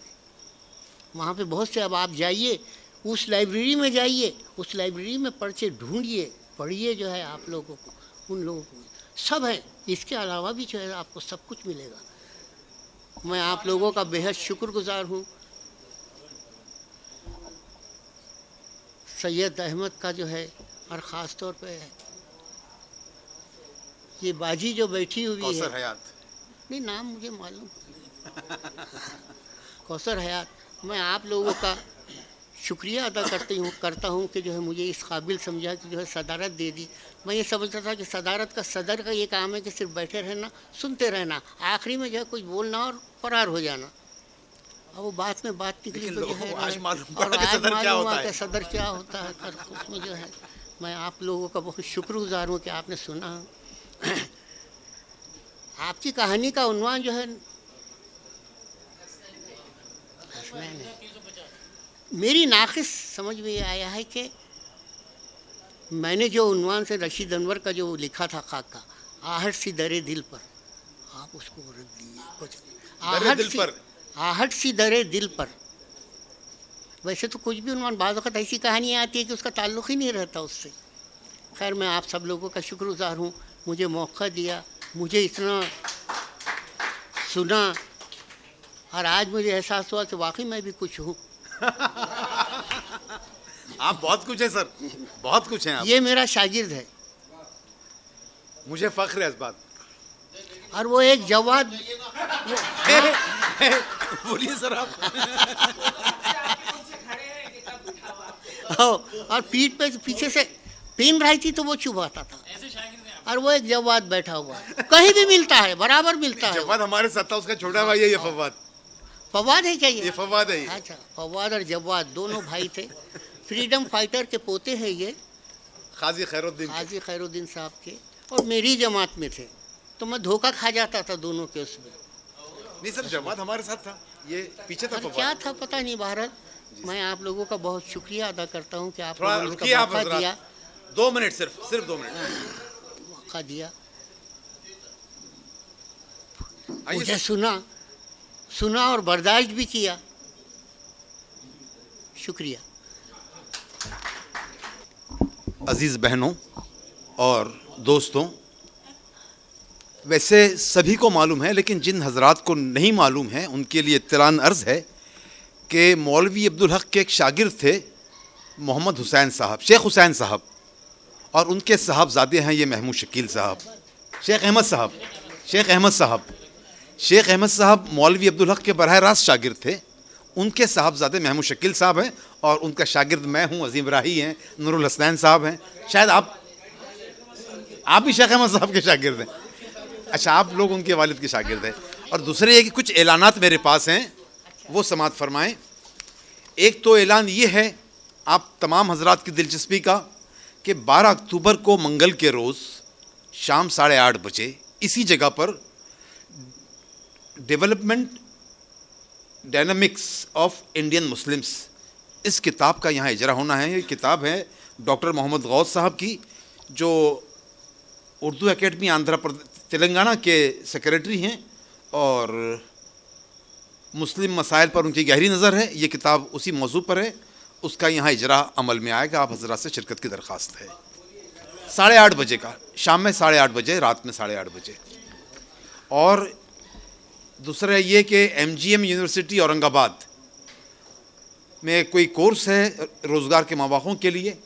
वहाँ पे बहुत से, अब आप जाइए उस लाइब्रेरी में, जाइए उस लाइब्रेरी में पर्चे ढूंढिए, पढ़िए जो है आप लोगों को, उन लोगों को सब है। इसके अलावा भी जो है आपको सब कुछ मिलेगा। मैं आप लोगों का बेहद शुक्रगुजार हूँ। सैयद अहमद का जो है, और ख़ास तौर पे ये बाजी जो बैठी हुई कौसर है, हयात, नहीं नाम मुझे मालूम, कौसर हयात, मैं आप लोगों का शुक्रिया अदा करता हूँ कि जो है मुझे इस काबिल समझा कि जो है सदारत दे दी। मैं ये समझता था कि सदारत का, सदर का ये काम है कि सिर्फ बैठे रहना, सुनते रहना, आखिरी में जो है कुछ बोलना और फरार हो जाना। अब वो बात में बात निकली तो जो है, आज मालूम और पड़ा कि आज सदर क्या मालूम होता हुआ है। कि सदर क्या होता है। और उसमें जो है मैं आप लोगों का बहुत शुक्रगुजार हूँ कि आपने सुना। आपकी कहानी का उन्वान जो है हसनैन है। मेरी नाक़िस समझ में ये आया है कि मैंने जो उन्वान से रशीद अनवर का जो लिखा था खाका, आहट सी दरे दिल पर, आप उसको रख दीजिए कुछ, आहट सी दरे दिल पर। वैसे तो कुछ भी उन्वान, बाज़ वक़्त ऐसी कहानियाँ आती है कि उसका ताल्लुक़ ही नहीं रहता उससे। खैर मैं आप सब लोगों का शुक्रगुजार हूँ, मुझे मौका दिया, मुझे इतना सुना, और आज मुझे एहसास हुआ कि वाकई मैं भी कुछ हूँ। आप बहुत कुछ है सर, बहुत कुछ हैं आप। ये मेरा शागिर्द है, मुझे फख्र है इस बात। और वो एक जवाद, बोलिए सर आप। और पीठ पे पीछे से पिन रही थी तो वो चुभाता था, और वो एक जवाद बैठा हुआ है, कहीं भी मिलता है, बराबर मिलता है। जवाद हमारे साथ था, उसका छोटा भाई है ये फवाद। फवाद है क्या ये फवाद है ये। अच्छा, फवाद और जवाद दोनों भाई थे, फ्रीडम फाइटर के पोते हैं ये, काजी खैरुद्दीन, काजी खैरुद्दीन साहब के, और मेरी जमात में थे, तो मैं धोखा खा जाता था दोनों के उसमें। नहीं सर, जमात हमारे साथ था, ये पीछे था और फवाद। क्या था पता नहीं। बहरहाल मैं आप लोगों का बहुत शुक्रिया अदा करता हूँ कि आप थोड़ा लोगों ने रुकिए आप मौका दिया, हजरात, 2 मिनट, सिर्फ 2 मिनट मौका दिया, आइए मुझे सर। सुना और बर्दाश्त भी किया। शुक्रिया। अजीज़ बहनों और दोस्तों, वैसे सभी को मालूम है, लेकिन जिन हजरात को नहीं मालूम है उनके लिए इत्तलान अर्ज़ है कि मौलवी अब्दुल हक के एक शागिर्द थे मोहम्मद हुसैन साहब, शेख हुसैन साहब, और उनके साहबजादे हैं ये महमूद शकील साहब, शेख अहमद साहब। शेख अहमद साहब मौलवी अब्दुल हक के बरह रास्त शागिर्द थे, उनके साहबजादे महमूद शकील साहब हैं, और उनका शागिर्द मैं हूँ, अजीम राही हैं, नूरुल हसनैन साहब हैं। शायद आप भी शेख अहमद साहब के शागिर्द हैं। अच्छा, आप लोग उनके वालिद के शागिर्द हैं। और दूसरे ये कि कुछ ऐलानात मेरे पास हैं, वो समाअत फरमाएँ। एक तो ऐलान ये है आप तमाम हजरात की दिलचस्पी का कि 12 अक्टूबर को मंगल के रोज़ शाम 8:30 बजे इसी जगह पर development dynamics of Indian Muslims, इस किताब का यहाँ इजरा होना है। ये किताब है डॉक्टर मोहम्मद गौस साहब की, जो उर्दू एकेडमी आंध्र प्रदेश तेलंगाना के सेक्रेटरी हैं, और मुस्लिम मसाइल पर उनकी गहरी नज़र है। ये किताब उसी मौजू पर है, उसका यहाँ इजरा अमल में आएगा। आप हजरात से शिरकत की दरख्वास्त है। 8:30 बजे का, शाम में 8:30 बजे, रात में 8:30 बजे। और दूसरा ये कि MGM यूनिवर्सिटी औरंगाबाद में कोई कोर्स है रोज़गार के मौक़ों के लिए,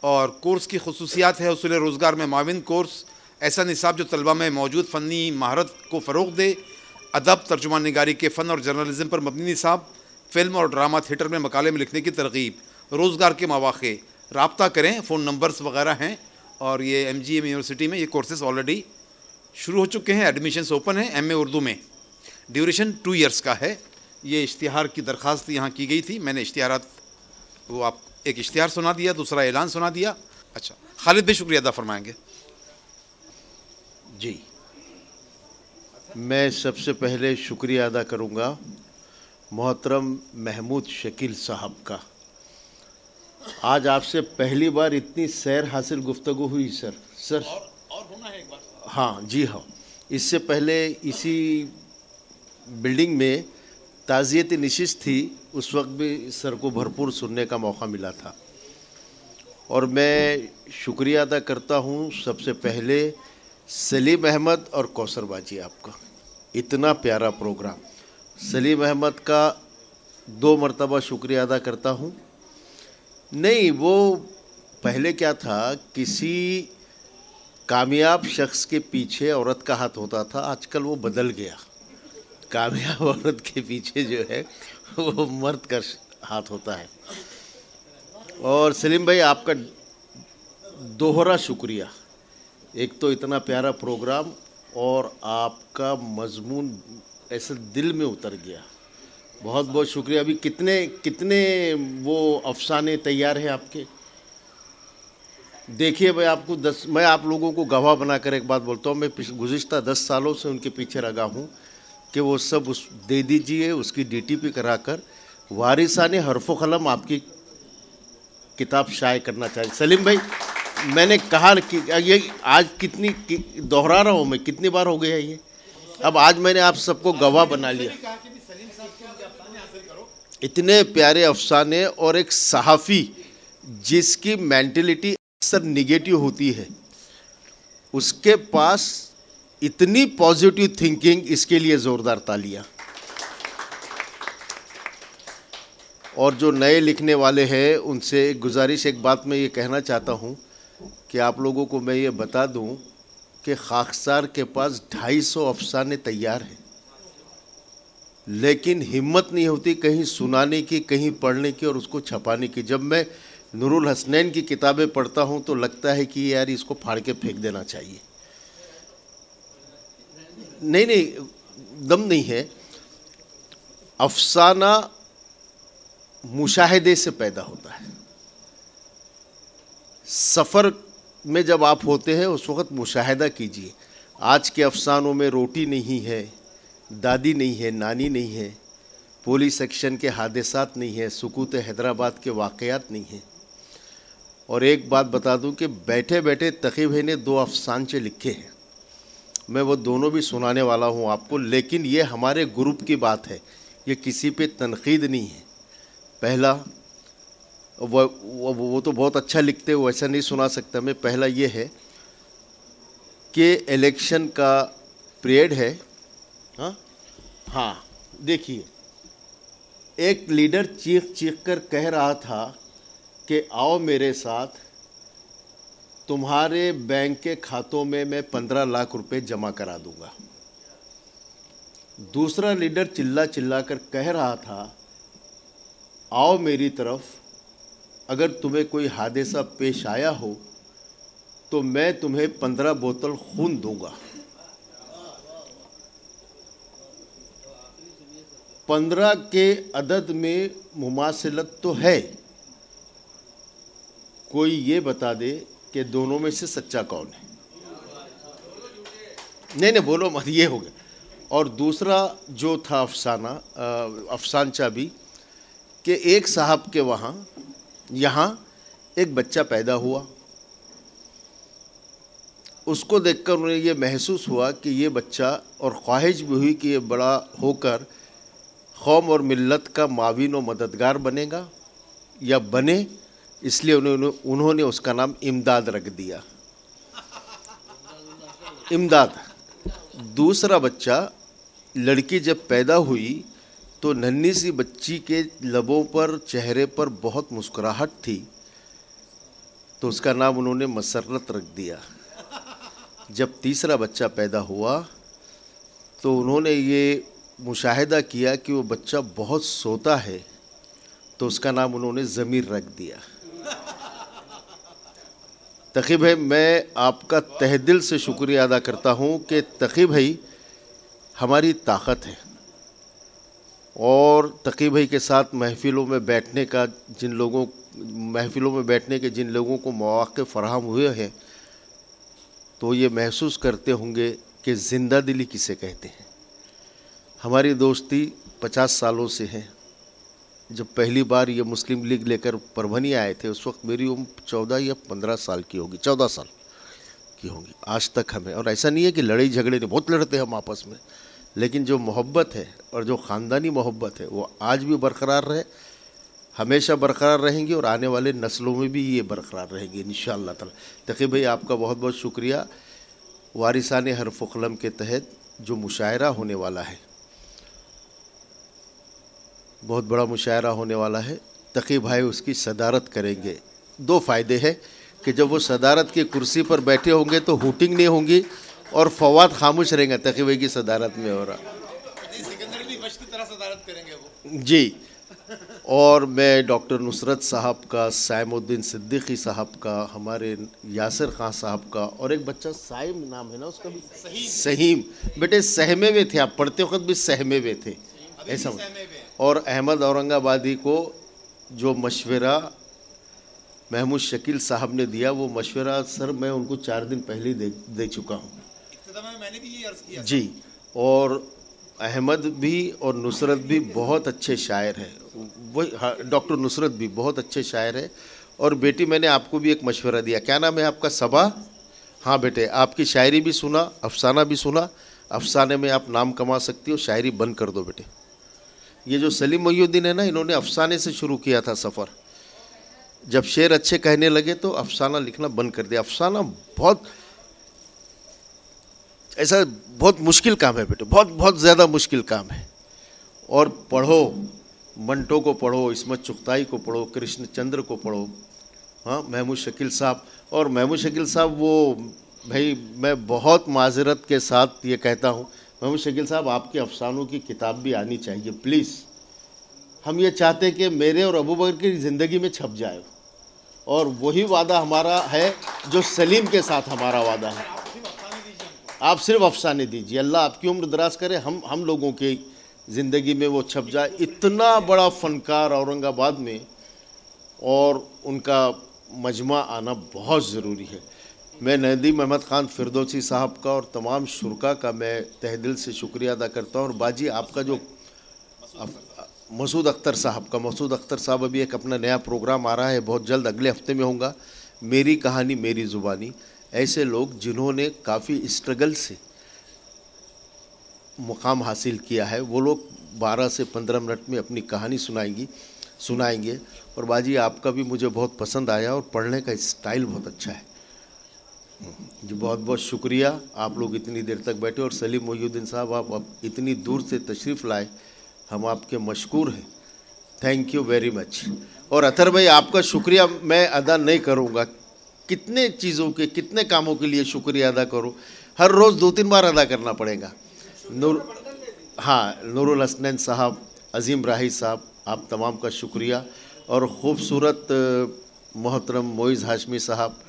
और कोर्स की खुसूसियात है उसूल रोज़गार में माविन कोर्स, ऐसा निसाब जो तलबा में मौजूद फ़नी महारत को फ़रोग़ दे, अदब, तर्जुमान निगारी के फ़न और जर्नलिज़म पर मबनी निसाब, फ़िल्म और ड्रामा थिएटर में मकाले में लिखने की तरगीब, रोज़गार के मौक़े, राब्ता करें, फ़ोन नंबर्स वगैरह हैं। और ये MGM यूनिवर्सिटी में ये कोर्सेज ऑलरेडी शुरू हो चुके हैं, एडमिशन्स ओपन हैं। MA उर्दू में ड्यूरेशन 2 ईयर्स का है। ये इश्तिहार की दरख्वास्त यहाँ की गई थी, मैंने इश्तिहारात वो आप एक इश्तिहार सुना दिया, दूसरा ऐलान सुना दिया। अच्छा, खालिद भाई शुक्रिया अदा फरमाएंगे। जी, मैं सबसे पहले शुक्रिया अदा करूँगा मोहतरम महमूद शकील साहब का। आज आपसे पहली बार इतनी सैर हासिल गुफ्तगू हुई सर। और होना है एक बार। हाँ जी हाँ, इससे पहले इसी बिल्डिंग में ताज़ियत नशिस्त थी, उस वक्त भी सर को भरपूर सुनने का मौका मिला था। और मैं शुक्रिया अदा करता हूँ सबसे पहले सलीम अहमद और कौसर बाजी आपका, इतना प्यारा प्रोग्राम। सलीम अहमद का 2 मरतबा शुक्रिया अदा करता हूँ। नहीं, वो पहले क्या था, किसी कामयाब शख्स के पीछे औरत का हाथ होता था, आजकल वो बदल गया। कामयाब औरत के पीछे जो है वो मर्द का हाथ होता है। और सलीम भाई आपका दोहरा शुक्रिया, एक तो इतना प्यारा प्रोग्राम और आपका मजमून ऐसे दिल में उतर गया। बहुत बहुत शुक्रिया। अभी कितने कितने वो अफसाने तैयार हैं आपके। देखिए मैं आपको मैं आप लोगों को गवाह बनाकर एक बात बोलता हूँ, मैं गुज़िश्ता 10 सालों से उनके पीछे लगा हूँ कि वो सब उस दे दीजिए, उसकी DTP कराकर वारिसाने हरफ़ो क़लम आपकी किताब शाये करना चाहिए। सलीम भाई, मैंने कहा कि ये आज दोहरा रहा हूँ मैं, कितनी बार हो गया ये, अब आज मैंने आप सबको गवाह बना लिया। इतने प्यारे अफसाने और एक सहाफ़ी जिसकी मेंटलिटी अक्सर निगेटिव होती है, उसके पास इतनी पॉजिटिव थिंकिंग, इसके लिए ज़ोरदार तालियां। और जो नए लिखने वाले हैं उनसे एक गुजारिश, एक बात मैं ये कहना चाहता हूँ कि आप लोगों को मैं ये बता दूँ कि खाकसार के पास 250 अफसाने तैयार हैं, लेकिन हिम्मत नहीं होती कहीं सुनाने की, कहीं पढ़ने की और उसको छपाने की। जब मैं नूरुल हसनैन की किताबें पढ़ता हूँ तो लगता है कि यार इसको फाड़ के फेंक देना चाहिए। नहीं, दम नहीं है। अफसाना मुशाहिदे से पैदा होता है। सफ़र में जब आप होते हैं उस वक़्त मुशाहिदा कीजिए। आज के अफसानों में रोटी नहीं है, दादी नहीं है, नानी नहीं है, पुलिस एक्शन के हादसात नहीं है, सुकूत हैदराबाद के वाक़यात नहीं हैं। और एक बात बता दूं कि बैठे बैठे तक़ी भाई ने 2 अफसानचे लिखे हैं, मैं वो दोनों भी सुनाने वाला हूं आपको। लेकिन ये हमारे ग्रुप की बात है, ये किसी पे तनकीद नहीं है। पहला वो तो बहुत अच्छा लिखते हैं, वो ऐसा नहीं सुना सकता मैं। पहला ये है कि इलेक्शन का पीरियड है। हाँ, देखिए, एक लीडर चीख चीख कर कह रहा था कि आओ मेरे साथ, तुम्हारे बैंक के खातों में मैं 15 लाख रुपए जमा करा दूंगा। दूसरा लीडर चिल्ला चिल्ला कर कह रहा था, आओ मेरी तरफ, अगर तुम्हें कोई हादसा पेश आया हो तो मैं तुम्हें 15 बोतल खून दूंगा। 15 के अदद में मुमासिलत तो है। कोई ये बता दे कि दोनों में से सच्चा कौन है। नहीं बोलो मत, ये हो गया। और दूसरा जो था अफसानचा भी, कि एक साहब के यहाँ एक बच्चा पैदा हुआ। उसको देखकर उन्हें ये महसूस हुआ कि ये बच्चा, और ख्वाहिश भी हुई कि ये बड़ा होकर कौम और मिल्लत का माविन और मददगार बनेगा या बने, इसलिए उन्होंने उसका नाम इमदाद रख दिया। इमदाद। दूसरा बच्चा, लड़की जब पैदा हुई तो नन्ही सी बच्ची के लबों पर, चेहरे पर बहुत मुस्कुराहट थी, तो उसका नाम उन्होंने मसरत रख दिया। जब तीसरा बच्चा पैदा हुआ तो उन्होंने ये मुशाहिदा किया कि वो बच्चा बहुत सोता है तो उसका नाम उन्होंने ज़मीर रख दिया। तकी भाई, मैं आपका तहे दिल से शुक्रिया अदा करता हूँ कि तकी भाई हमारी ताकत है, और तकी भाई के साथ महफ़िलों में बैठने के जिन लोगों को मौक़े फ़राहम हुए हैं, तो ये महसूस करते होंगे कि ज़िंदा दिली किसे कहते हैं। हमारी दोस्ती 50 सालों से है। जब पहली बार ये मुस्लिम लीग लेकर परभनी आए थे, उस वक्त मेरी उम्र 14 या 15 साल की होगी, 14 साल की होगी। आज तक हमें, और ऐसा नहीं है कि लड़ाई झगड़े नहीं, बहुत लड़ते हैं हम आपस में, लेकिन जो मोहब्बत है और जो ख़ानदानी मोहब्बत है वो आज भी बरकरार रहे, हमेशा बरकरार रहेंगी, और आने वाले नस्लों में भी ये बरकरार रहेंगी इंशाअल्लाह ताला। तकी भाई, आपका बहुत बहुत शुक्रिया। वारिसाने हर्फ़ क़लम के तहत जो मुशायरा होने वाला है, बहुत बड़ा मुशायरा होने वाला है, तकी भाई उसकी सदारत करेंगे। 2 फ़ायदे हैं कि जब वो सदारत की कुर्सी पर बैठे होंगे तो हूटिंग नहीं होंगी, और फवाद खामोश रहेंगे तकी भाई की सदारत में हो रहा जी। और मैं डॉक्टर नुसरत साहब का, साइमुद्दीन सिद्दीकी साहब का, हमारे यासिर खान साहब का, और एक बच्चा साइम नाम है ना उसका भी, सहीम, बेटे सहमे में थे, आप पढ़ते वक्त भी सहमे में थे ऐसा। और अहमद औरंगाबादी को जो मशवरा महमूद शकील साहब ने दिया, वो मशवरा सर मैं उनको 4 दिन पहले ही दे चुका हूँ। मैंने भी ये अर्ज़ किया जी। और अहमद भी और नुसरत भी बहुत अच्छे शायर हैं, वही डॉक्टर नुसरत भी बहुत अच्छे शायर है। और बेटी, मैंने आपको भी एक मशवरा दिया, क्या नाम है आपका? सबा। हाँ बेटे, आपकी शायरी भी सुना, अफसाना भी सुना, अफसाने में आप नाम कमा सकती हो, शायरी बंद कर दो बेटे। ये जो सलीम मोहिउद्दीन है ना, इन्होंने अफसाने से शुरू किया था सफ़र, जब शेर अच्छे कहने लगे तो अफसाना लिखना बंद कर दिया। अफसाना बहुत मुश्किल काम है बेटे, बहुत ज़्यादा मुश्किल काम है। और पढ़ो, मंटो को पढ़ो, इस्मत चुगताई को पढ़ो, कृष्ण चंद्र को पढ़ो, हाँ, महमूद शकील साहब। और महमूद शकील साहब, वो भाई मैं बहुत माजरत के साथ ये कहता हूँ, महमूद शकील साहब आपके अफसानों की किताब भी आनी चाहिए प्लीज़। हम ये चाहते कि मेरे और अबू बकर की ज़िंदगी में छप जाए, और वही वादा हमारा है जो सलीम के साथ हमारा वादा है। आप सिर्फ अफसाने दीजिए, अल्लाह आपकी उम्र दराज करे, हम लोगों की ज़िंदगी में वो छप जाए। इतना बड़ा फ़नकार औरंगाबाद में, और उनका मजमा आना बहुत ज़रूरी है। मैं नदीम अहमद ख़ान फिरदौसी साहब का और तमाम शुरका का मैं तहे दिल से शुक्रिया अदा करता हूँ। और बाजी, आपका जो मसूद अख्तर साहब अभी एक अपना नया प्रोग्राम आ रहा है, बहुत जल्द अगले हफ्ते में होगा, मेरी कहानी मेरी ज़ुबानी। ऐसे लोग जिन्होंने काफ़ी स्ट्रगल से मुकाम हासिल किया है, वो लोग 12 से 15 मिनट में अपनी कहानी सुनाएंगे। और बाजी, आपका भी मुझे बहुत पसंद आया, और पढ़ने का स्टाइल बहुत अच्छा है जी। बहुत बहुत शुक्रिया, आप लोग इतनी देर तक बैठे। और सलीम मोहिउद्दीन साहब, आप इतनी दूर से तशरीफ़ लाए, हम आपके मशकूर हैं, थैंक यू वेरी मच। और अतर भाई, आपका शुक्रिया मैं अदा नहीं करूँगा, कितने चीज़ों के, कितने कामों के लिए शुक्रिया अदा करूँ, हर रोज़ 2-3 बार अदा करना पड़ेगा। नूरुल हसनैन साहब, अज़ीम राही साहब, आप तमाम का शुक्रिया। और ख़ूबसूरत मोहतरम मोइज़ हाशमी साहब,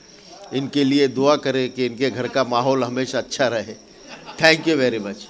इनके लिए दुआ करें कि इनके घर का माहौल हमेशा अच्छा रहे। Thank you very much.